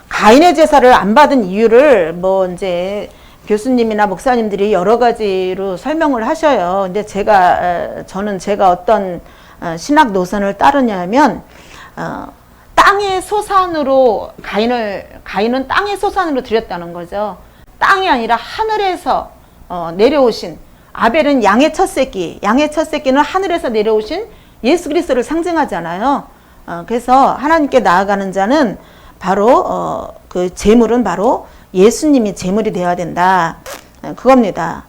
가인의 제사를 안 받은 이유를 뭐 이제 교수님이나 목사님들이 여러 가지로 설명을 하셔요. 근데 저는 어떤 신학 노선을 따르냐면 땅의 소산으로 가인은 땅의 소산으로 드렸다는 거죠. 땅이 아니라 하늘에서 내려오신, 아벨은 양의 첫 새끼는 하늘에서 내려오신 예수 그리스도를 상징하잖아요. 그래서 하나님께 나아가는 자는 바로 그 제물은 바로 예수님이 제물이 되어야 된다. 그겁니다.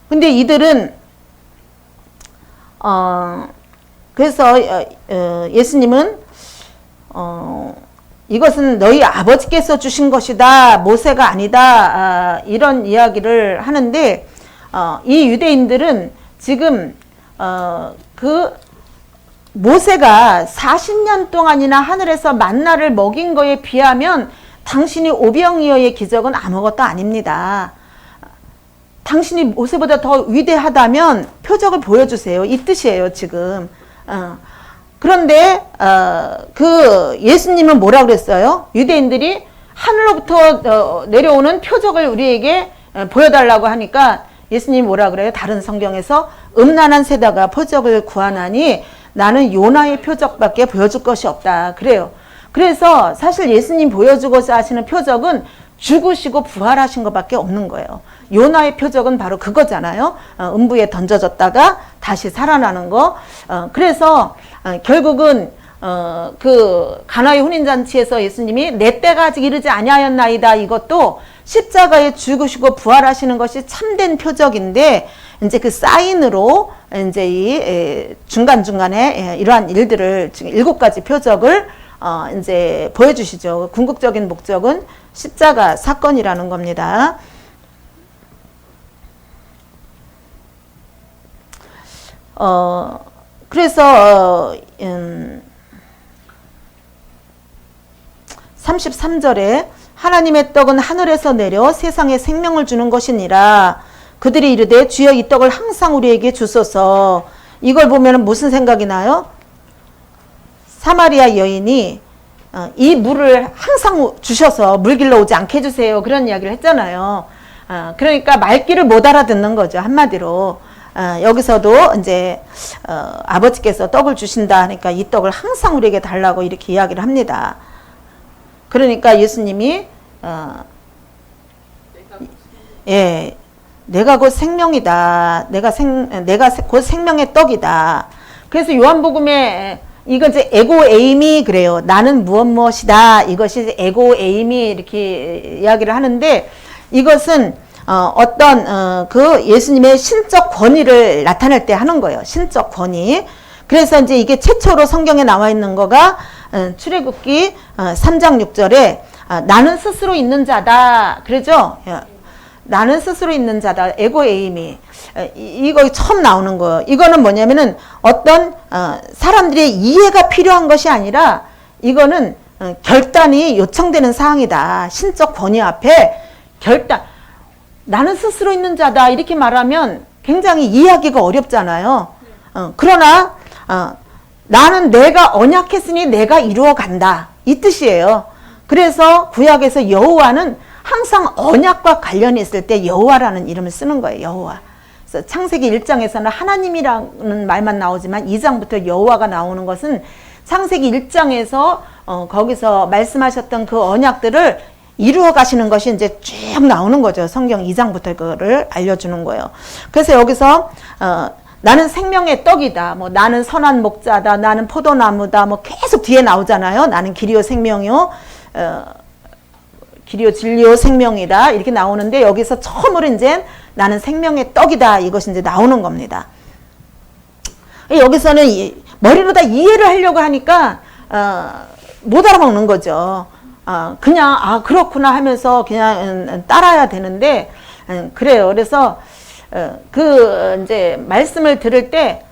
근데 이들은 그래서 예수님은 이것은 너희 아버지께서 주신 것이다, 모세가 아니다, 이런 이야기를 하는데 이 유대인들은 지금 모세가 40년 동안이나 하늘에서 만나를 먹인 거에 비하면 당신이 오병이어의 기적은 아무것도 아닙니다. 당신이 모세보다 더 위대하다면 표적을 보여주세요. 이 뜻이에요, 지금. 그런데 예수님은 뭐라 그랬어요? 유대인들이 하늘로부터 내려오는 표적을 우리에게 보여달라고 하니까 예수님이 뭐라 그래요? 다른 성경에서 음란한 세다가 표적을 구하나니 나는 요나의 표적밖에 보여줄 것이 없다. 그래요. 그래서 사실 예수님 보여주고자 하시는 표적은 죽으시고 부활하신 것밖에 없는 거예요. 요나의 표적은 바로 그거잖아요. 음부에 던져졌다가 다시 살아나는 거. 그래서 결국은 그 가나의 혼인잔치에서 예수님이 내 때가 아직 이르지 아니하였나이다, 이것도 십자가에 죽으시고 부활하시는 것이 참된 표적인데, 이제 그 사인으로 이제 이 중간중간에 이러한 일들을 지금 7가지 표적을 이제 보여주시죠. 궁극적인 목적은 십자가 사건이라는 겁니다. 그래서 33절에 하나님의 떡은 하늘에서 내려 세상에 생명을 주는 것이니라. 그들이 이르되 주여 이 떡을 항상 우리에게 주소서. 이걸 보면 무슨 생각이 나요? 사마리아 여인이 이 물을 항상 주셔서 물 길러 오지 않게 해주세요, 그런 이야기를 했잖아요. 그러니까 말귀를 못 알아듣는 거죠, 한마디로. 여기서도 이제 아버지께서 떡을 주신다 하니까 이 떡을 항상 우리에게 달라고 이렇게 이야기를 합니다. 그러니까 예수님이 내가 곧 생명이다. 내가 곧 생명의 떡이다. 그래서 요한복음에 이거 이제 에고에임이 그래요. 나는 무엇이다. 이것이 에고에임이 이렇게 이야기를 하는데, 이것은 어떤 그 예수님의 신적 권위를 나타낼 때 하는 거예요. 신적 권위. 그래서 이제 이게 최초로 성경에 나와 있는 거가 출애굽기 3장 6절에 나는 스스로 있는 자다. 그러죠? 나는 스스로 있는 자다. 에고에임이. 이거 처음 나오는 거예요. 이거는 뭐냐면은 어떤 사람들의 이해가 필요한 것이 아니라 이거는 결단이 요청되는 사항이다. 신적 권위 앞에 결단. 나는 스스로 있는 자다. 이렇게 말하면 굉장히 이해하기가 어렵잖아요. 그러나 나는 내가 언약했으니 내가 이루어 간다. 이 뜻이에요. 그래서 구약에서 여호와는 항상 언약과 관련이 있을 때 여호와라는 이름을 쓰는 거예요. 여호와. 그래서 창세기 1장에서는 하나님이라는 말만 나오지만 2장부터 여호와가 나오는 것은 창세기 1장에서 거기서 말씀하셨던 그 언약들을 이루어 가시는 것이 이제 쭉 나오는 거죠. 성경 2장부터 그거를 알려주는 거예요. 그래서 여기서 나는 생명의 떡이다. 뭐 나는 선한 목자다. 나는 포도나무다. 뭐 계속 뒤에 나오잖아요. 나는 길이요 생명이요. 길이요 진리요 생명이다. 이렇게 나오는데 여기서 처음으로 이제 나는 생명의 떡이다. 이것이 이제 나오는 겁니다. 여기서는 머리로 다 이해를 하려고 하니까 못 알아먹는 거죠. 그냥 그렇구나 하면서 그냥 따라야 되는데 그래요. 그래서 그 이제 말씀을 들을 때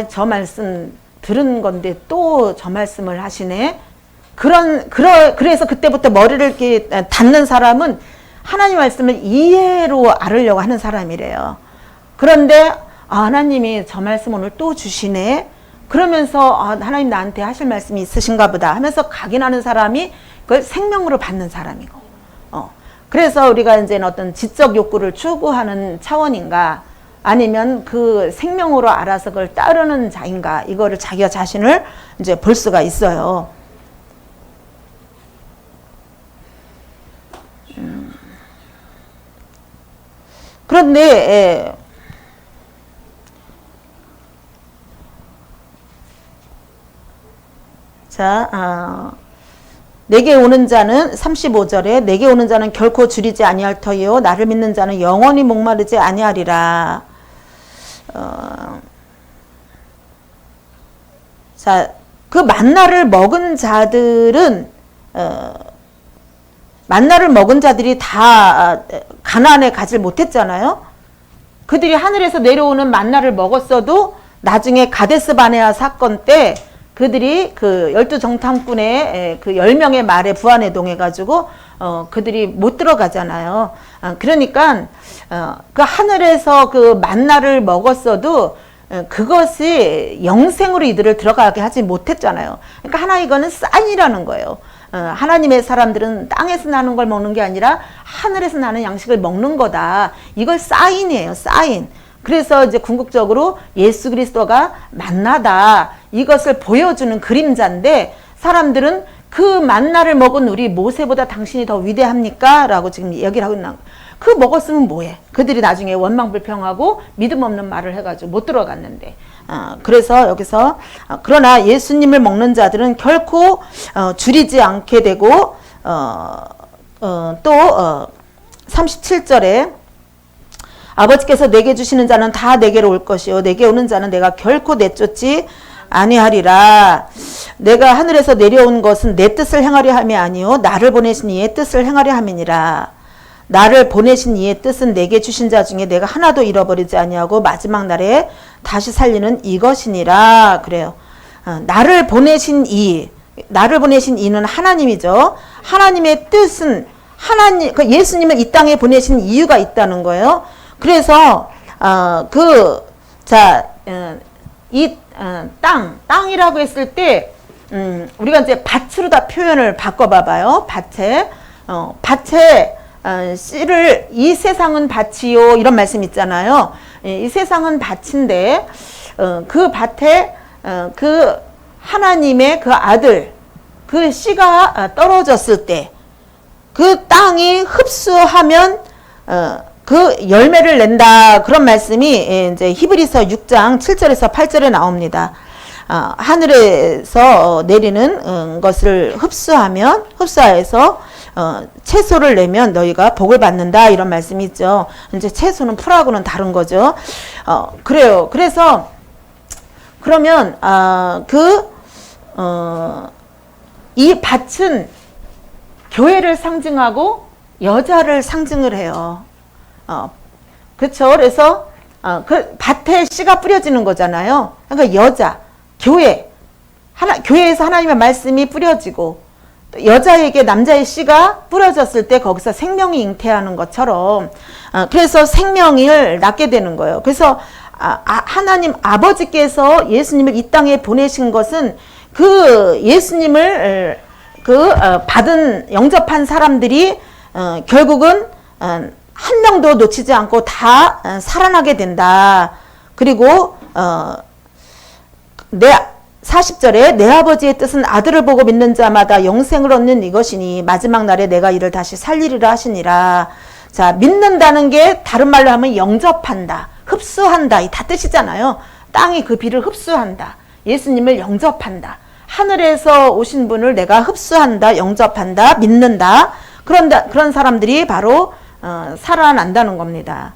저 말씀 들은 건데 또 저 말씀을 하시네. 그래서 그때부터 머리를 이렇게 닫는 사람은 하나님 말씀을 이해로 알으려고 하는 사람이래요. 그런데 하나님이 저 말씀 오늘 또 주시네. 그러면서 하나님 나한테 하실 말씀이 있으신가 보다 하면서 각인하는 사람이 그걸 생명으로 받는 사람이고. 그래서 우리가 이제 어떤 지적 욕구를 추구하는 차원인가, 아니면 그 생명으로 알아서 그걸 따르는 자인가, 이거를 자기가 자신을 이제 볼 수가 있어요. 그런데 내게 오는 자는 35절에 내게 오는 자는 결코 줄이지 아니할 터이요 나를 믿는 자는 영원히 목마르지 아니하리라. 그 만나를 먹은 자들은 만나를 먹은 자들이 다 가나안에 가질 못했잖아요. 그들이 하늘에서 내려오는 만나를 먹었어도 나중에 가데스 바네아 사건 때 그들이 그 12정탐꾼의 그 10명의 말에 부안해동해가지고 그들이 못 들어가잖아요. 그러니까 그 하늘에서 그 만나를 먹었어도 그것이 영생으로 이들을 들어가게 하지 못했잖아요. 그러니까 하나 이거는 사인이라는 거예요. 하나님의 사람들은 땅에서 나는 걸 먹는 게 아니라 하늘에서 나는 양식을 먹는 거다. 이걸 사인이에요. 사인. 그래서 이제 궁극적으로 예수 그리스도가 만나다. 이것을 보여주는 그림자인데 사람들은 그 만나를 먹은 우리 모세보다 당신이 더 위대합니까? 라고 지금 얘기를 하고 있는 거예요. 그 먹었으면 뭐해? 그들이 나중에 원망불평하고 믿음 없는 말을 해가지고 못 들어갔는데. 그래서 여기서 그러나 예수님을 먹는 자들은 결코 줄이지 않게 되고 또 37절에 아버지께서 내게 주시는 자는 다 내게로 올 것이요 내게 오는 자는 내가 결코 내쫓지 아니하리라. 내가 하늘에서 내려온 것은 내 뜻을 행하려 함이 아니요 나를 보내신 이의 뜻을 행하려 함이니라. 나를 보내신 이의 뜻은 내게 주신 자 중에 내가 하나도 잃어버리지 아니하고 마지막 날에 다시 살리는 이것이니라. 그래요. 나를 보내신 이는 하나님이죠. 하나님의 뜻은 하나님, 예수님을 이 땅에 보내신 이유가 있다는 거예요. 그래서 이 땅이라고 했을 때 우리가 이제 밭으로 다 표현을 바꿔봐봐요. 밭에 씨를 이 세상은 밭이요 이런 말씀 있잖아요. 이 세상은 밭인데 그 밭에 그 하나님의 그 아들 그 씨가 떨어졌을 때 그 땅이 흡수하면 그 열매를 낸다 그런 말씀이 이제 히브리서 6장 7절에서 8절에 나옵니다. 하늘에서 내리는 것을 흡수하여서 채소를 내면 너희가 복을 받는다 이런 말씀이 있죠. 이제 채소는 풀하고는 다른 거죠. 그래요. 그래서 그러면 이 밭은 교회를 상징하고 여자를 상징을 해요. 그렇죠. 그래서 그 밭에 씨가 뿌려지는 거잖아요. 그러니까 여자, 교회에서 하나님의 말씀이 뿌려지고 여자에게 남자의 씨가 뿌려졌을 때 거기서 생명이 잉태하는 것처럼 그래서 생명을 낳게 되는 거예요. 그래서 하나님 아버지께서 예수님을 이 땅에 보내신 것은 그 예수님을 영접한 사람들이 결국은 한 명도 놓치지 않고 다 살아나게 된다. 그리고 40절에 내 아버지의 뜻은 아들을 보고 믿는 자마다 영생을 얻는 이것이니 마지막 날에 내가 이를 다시 살리리라 하시니라. 자, 믿는다는 게 다른 말로 하면 영접한다, 흡수한다 이 다 뜻이잖아요. 땅이 그 비를 흡수한다. 예수님을 영접한다. 하늘에서 오신 분을 내가 흡수한다, 영접한다, 믿는다. 그런 사람들이 바로 살아난다는 겁니다.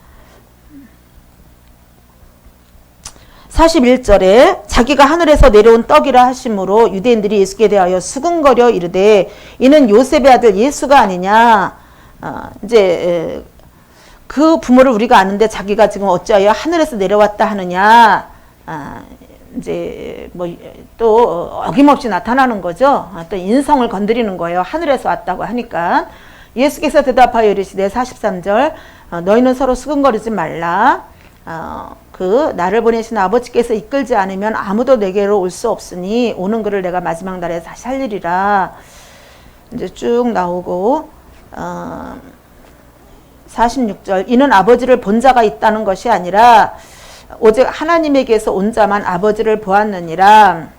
41절에 자기가 하늘에서 내려온 떡이라 하심으로 유대인들이 예수께 대하여 수군거려 이르되 이는 요셉의 아들 예수가 아니냐. 이제 그 부모를 우리가 아는데 자기가 지금 어찌하여 하늘에서 내려왔다 하느냐. 이제 뭐 또 어김없이 나타나는 거죠. 또 인성을 건드리는 거예요. 하늘에서 왔다고 하니까. 예수께서 대답하여 이르시되 43절 너희는 서로 수군거리지 말라. 나를 보내신 아버지께서 이끌지 않으면 아무도 내게로 올 수 없으니 오는 그를 내가 마지막 날에 다시 살리리라. 이제 쭉 나오고 46절 이는 아버지를 본 자가 있다는 것이 아니라 오직 하나님에게서 온 자만 아버지를 보았느니라.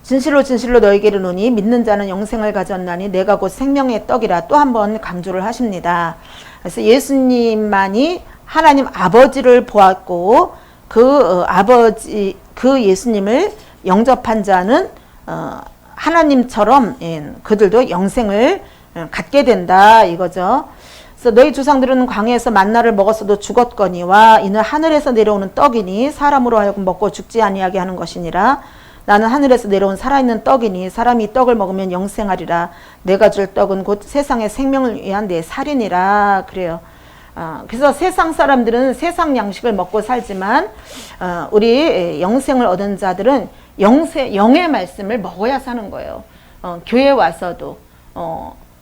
진실로 진실로 너에게 이르노니 믿는 자는 영생을 가졌나니 내가 곧 생명의 떡이라. 또 한 번 강조를 하십니다. 그래서 예수님만이 하나님 아버지를 보았고 그 예수님을 영접한 자는 하나님처럼 그들도 영생을 갖게 된다 이거죠. 그래서 너희 조상들은 광야에서 만나를 먹었어도 죽었거니와 이는 하늘에서 내려오는 떡이니 사람으로 하여금 먹고 죽지 아니하게 하는 것이니라. 나는 하늘에서 내려온 살아있는 떡이니 사람이 이 떡을 먹으면 영생하리라. 내가 줄 떡은 곧 세상의 생명을 위한 내 살이니라. 그래요. 그래서 세상 사람들은 세상 양식을 먹고 살지만 우리 영생을 얻은 자들은 영의 말씀을 먹어야 사는 거예요. 교회 와서도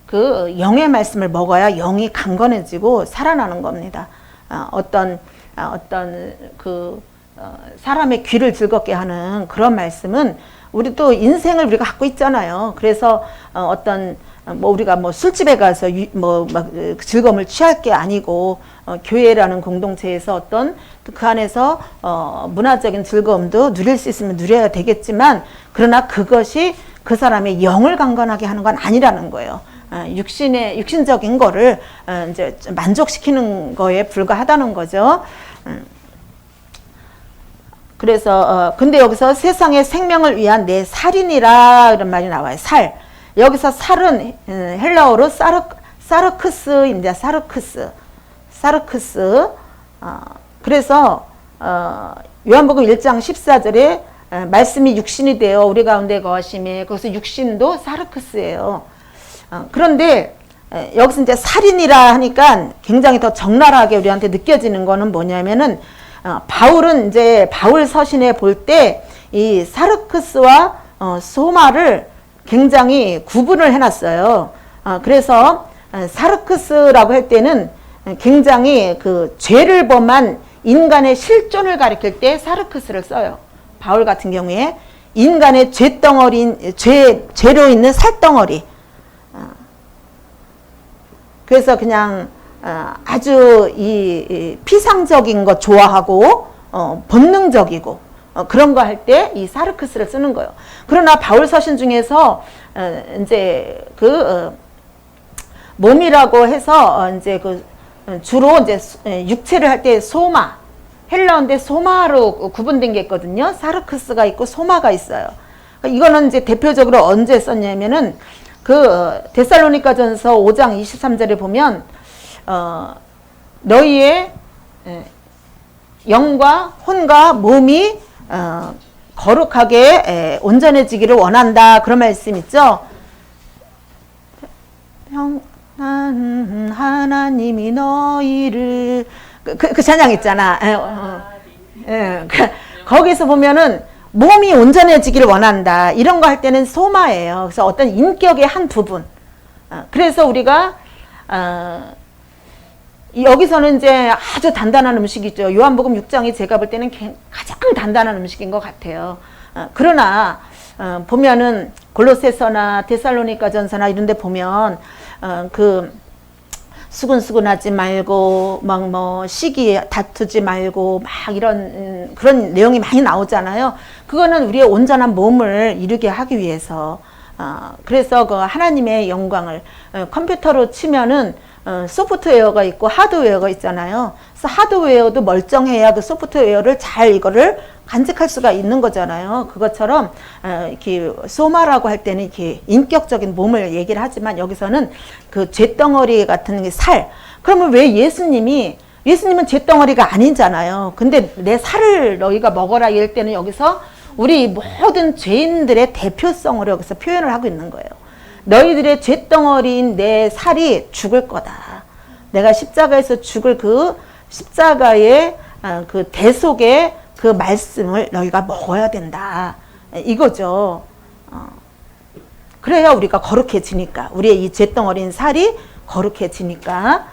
그 영의 말씀을 먹어야 영이 강건해지고 살아나는 겁니다. 사람의 귀를 즐겁게 하는 그런 말씀은 우리 또 인생을 우리가 갖고 있잖아요. 그래서 우리가 술집에 가서 즐거움을 취할 게 아니고 교회라는 공동체에서 그 안에서 문화적인 즐거움도 누릴 수 있으면 누려야 되겠지만 그러나 그것이 그 사람의 영을 강건하게 하는 건 아니라는 거예요. 육신적인 거를 이제 만족시키는 거에 불과하다는 거죠. 그래서 근데 여기서 세상의 생명을 위한 내 살이니라 이런 말이 나와요. 살. 여기서 살은 헬라어로 사르크스입니다. 사르크스. 그래서 요한복음 1장 14절에 말씀이 육신이 되어 우리 가운데 거하심에 거기서 육신도 사르크스예요. 그런데 여기서 이제 살인이라 하니까 굉장히 더 적나라하게 우리한테 느껴지는 거는 뭐냐면은 바울은 이제 바울 서신에 볼 때 이 사르크스와 소마를 굉장히 구분을 해놨어요. 그래서 사르크스라고 할 때는 굉장히 그 죄를 범한 인간의 실존을 가리킬 때 사르크스를 써요. 바울 같은 경우에 인간의 죄로 있는 살덩어리. 그래서 그냥 아주 이 피상적인 것 좋아하고 본능적이고 그런 거 할 때 이 사르크스를 쓰는 거예요. 그러나 바울 서신 중에서 이제 그 몸이라고 해서 이제 그 주로 이제 육체를 할 때 소마, 헬라어인데 소마로 구분된 게 있거든요. 사르크스가 있고 소마가 있어요. 이거는 이제 대표적으로 언제 썼냐면은 그 데살로니가전서 5장 23절에 보면 너희의 영과 혼과 몸이 거룩하게 온전해지기를 원한다. 그런 말씀 있죠. 하나님이 너희를 그 찬양 있잖아. 거기서 보면은 몸이 온전해지기를 원한다. 이런 거 할 때는 소마예요. 그래서 어떤 인격의 한 부분. 그래서 우리가 여기서는 이제 아주 단단한 음식이죠. 요한복음 6장이 제가 볼 때는 가장 단단한 음식인 것 같아요. 그러나 보면은 골로새서나 데살로니가전서나 이런 데 보면 그 수근수근하지 말고 막 뭐 시기 다투지 말고 막 이런 그런 내용이 많이 나오잖아요. 그거는 우리의 온전한 몸을 이루게 하기 위해서 그래서 그 하나님의 영광을 컴퓨터로 치면은 소프트웨어가 있고 하드웨어가 있잖아요. 그래서 하드웨어도 멀쩡해야 그 소프트웨어를 잘 이거를 간직할 수가 있는 거잖아요. 그것처럼 이렇게 소마라고 할 때는 이렇게 인격적인 몸을 얘기를 하지만 여기서는 그 잿덩어리 같은 살. 그러면 왜 예수님은 잿덩어리가 아니잖아요. 근데 내 살을 너희가 먹어라 이럴 때는 여기서 우리 모든 죄인들의 대표성으로 여기서 표현을 하고 있는 거예요. 너희들의 잿덩어리인 내 살이 죽을 거다. 내가 십자가에서 죽을 그 십자가의 그 대속의 그 말씀을 너희가 먹어야 된다. 이거죠. 그래야 우리가 거룩해지니까. 우리의 이 잿덩어리인 살이 거룩해지니까.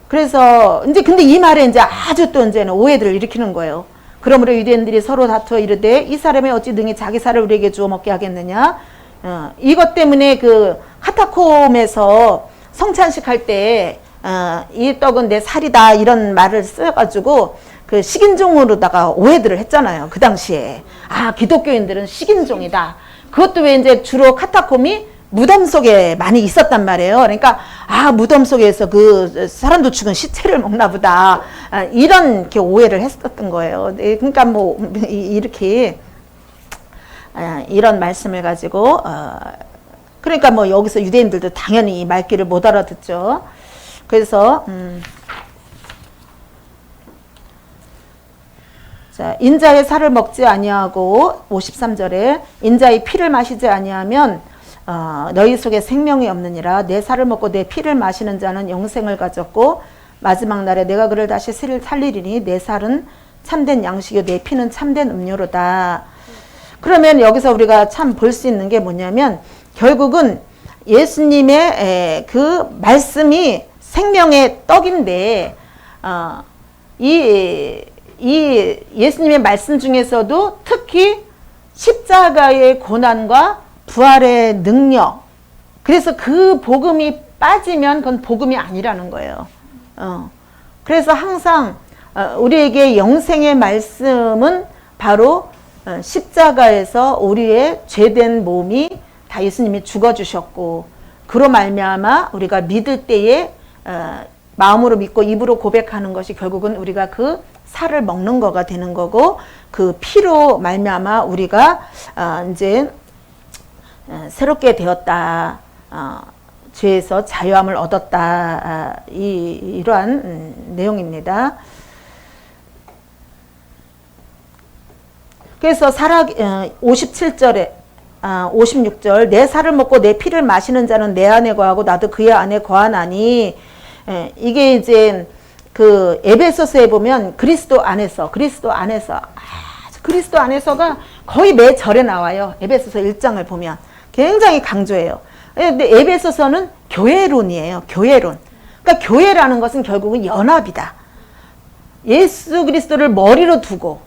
그래서 이제 근데 이 말에 이제 아주 또 이제는 오해들을 일으키는 거예요. 그러므로 유대인들이 서로 다투어 이르되 이 사람이 어찌 능히 자기 살을 우리에게 주어 먹게 하겠느냐. 이것 때문에 그 카타콤에서 성찬식 할 때 이 떡은 내 살이다 이런 말을 써가지고 그 식인종으로다가 오해들을 했잖아요. 그 당시에 기독교인들은 식인종이다. 그것도 왜 이제 주로 카타콤이 무덤 속에 많이 있었단 말이에요. 그러니까 무덤 속에서 그 사람도 죽은 시체를 먹나 보다 이런 이렇게 오해를 했었던 거예요. 그러니까 뭐 이렇게 이런 말씀을 가지고 그러니까 뭐 여기서 유대인들도 당연히 이 말귀를 못 알아듣죠. 그래서 자, 인자의 살을 먹지 아니하고 53절에 인자의 피를 마시지 아니하면 너희 속에 생명이 없느니라. 내 살을 먹고 내 피를 마시는 자는 영생을 가졌고 마지막 날에 내가 그를 다시 살리리니 내 살은 참된 양식이요 내 피는 참된 음료로다. 그러면 여기서 우리가 참 볼 수 있는 게 뭐냐면 결국은 예수님의 그 말씀이 생명의 떡인데 이 예수님의 말씀 중에서도 특히 십자가의 고난과 부활의 능력, 그래서 그 복음이 빠지면 그건 복음이 아니라는 거예요. 그래서 항상 우리에게 영생의 말씀은 바로 십자가에서 우리의 죄된 몸이 다 예수님이 죽어주셨고 그로 말미암아 우리가 믿을 때에 마음으로 믿고 입으로 고백하는 것이 결국은 우리가 그 살을 먹는 거가 되는 거고 그 피로 말미암아 우리가 이제 새롭게 되었다. 죄에서 자유함을 얻었다. 이러한 내용입니다. 그래서 57절에 56절 내 살을 먹고 내 피를 마시는 자는 내 안에 거하고 나도 그의 안에 거하나니 이게 이제 그 에베소서에 보면 그리스도 안에서가 거의 매 절에 나와요. 에베소서 1장을 보면 굉장히 강조해요. 근데 에베소서는 교회론이에요. 교회론. 그러니까 교회라는 것은 결국은 연합이다. 예수 그리스도를 머리로 두고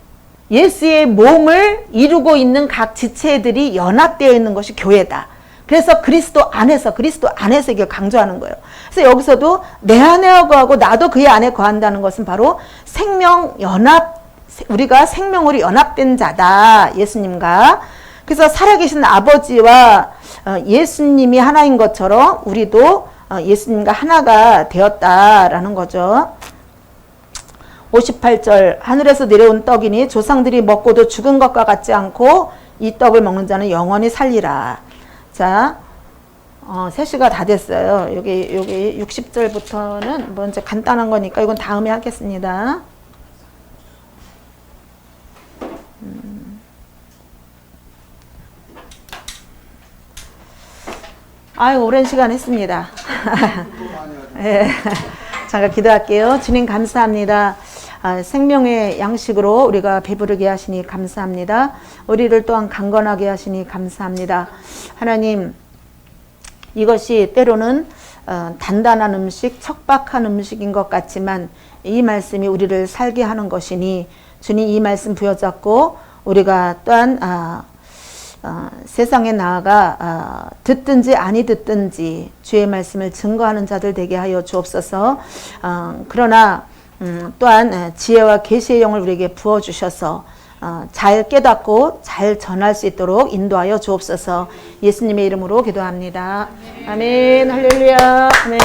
예수의 몸을 이루고 있는 각 지체들이 연합되어 있는 것이 교회다. 그래서 그리스도 안에서 이걸 강조하는 거예요. 그래서 여기서도 내 안에 거하고 나도 그의 안에 거한다는 것은 바로 생명 연합, 우리가 생명으로 연합된 자다. 예수님과. 그래서 살아계신 아버지와 예수님이 하나인 것처럼 우리도 예수님과 하나가 되었다라는 거죠. 58절 하늘에서 내려온 떡이니 조상들이 먹고도 죽은 것과 같지 않고 이 떡을 먹는 자는 영원히 살리라. 자, 3시가 다 됐어요. 여기 60절부터는 먼저 간단한 거니까 이건 다음에 하겠습니다. 아유, 오랜 시간 했습니다. 네. 잠깐 기도할게요. 주님 감사합니다. 생명의 양식으로 우리가 배부르게 하시니 감사합니다. 우리를 또한 강건하게 하시니 감사합니다. 하나님, 이것이 때로는 단단한 음식, 척박한 음식인 것 같지만 이 말씀이 우리를 살게 하는 것이니 주님 이 말씀 부여잡고 우리가 또한 세상에 나아가 듣든지 아니 듣든지 주의 말씀을 증거하는 자들 되게 하여 주옵소서. 그러나 또한 지혜와 계시의 영을 우리에게 부어주셔서 잘 깨닫고 잘 전할 수 있도록 인도하여 주옵소서. 예수님의 이름으로 기도합니다. 아멘. 할렐루야. 아멘.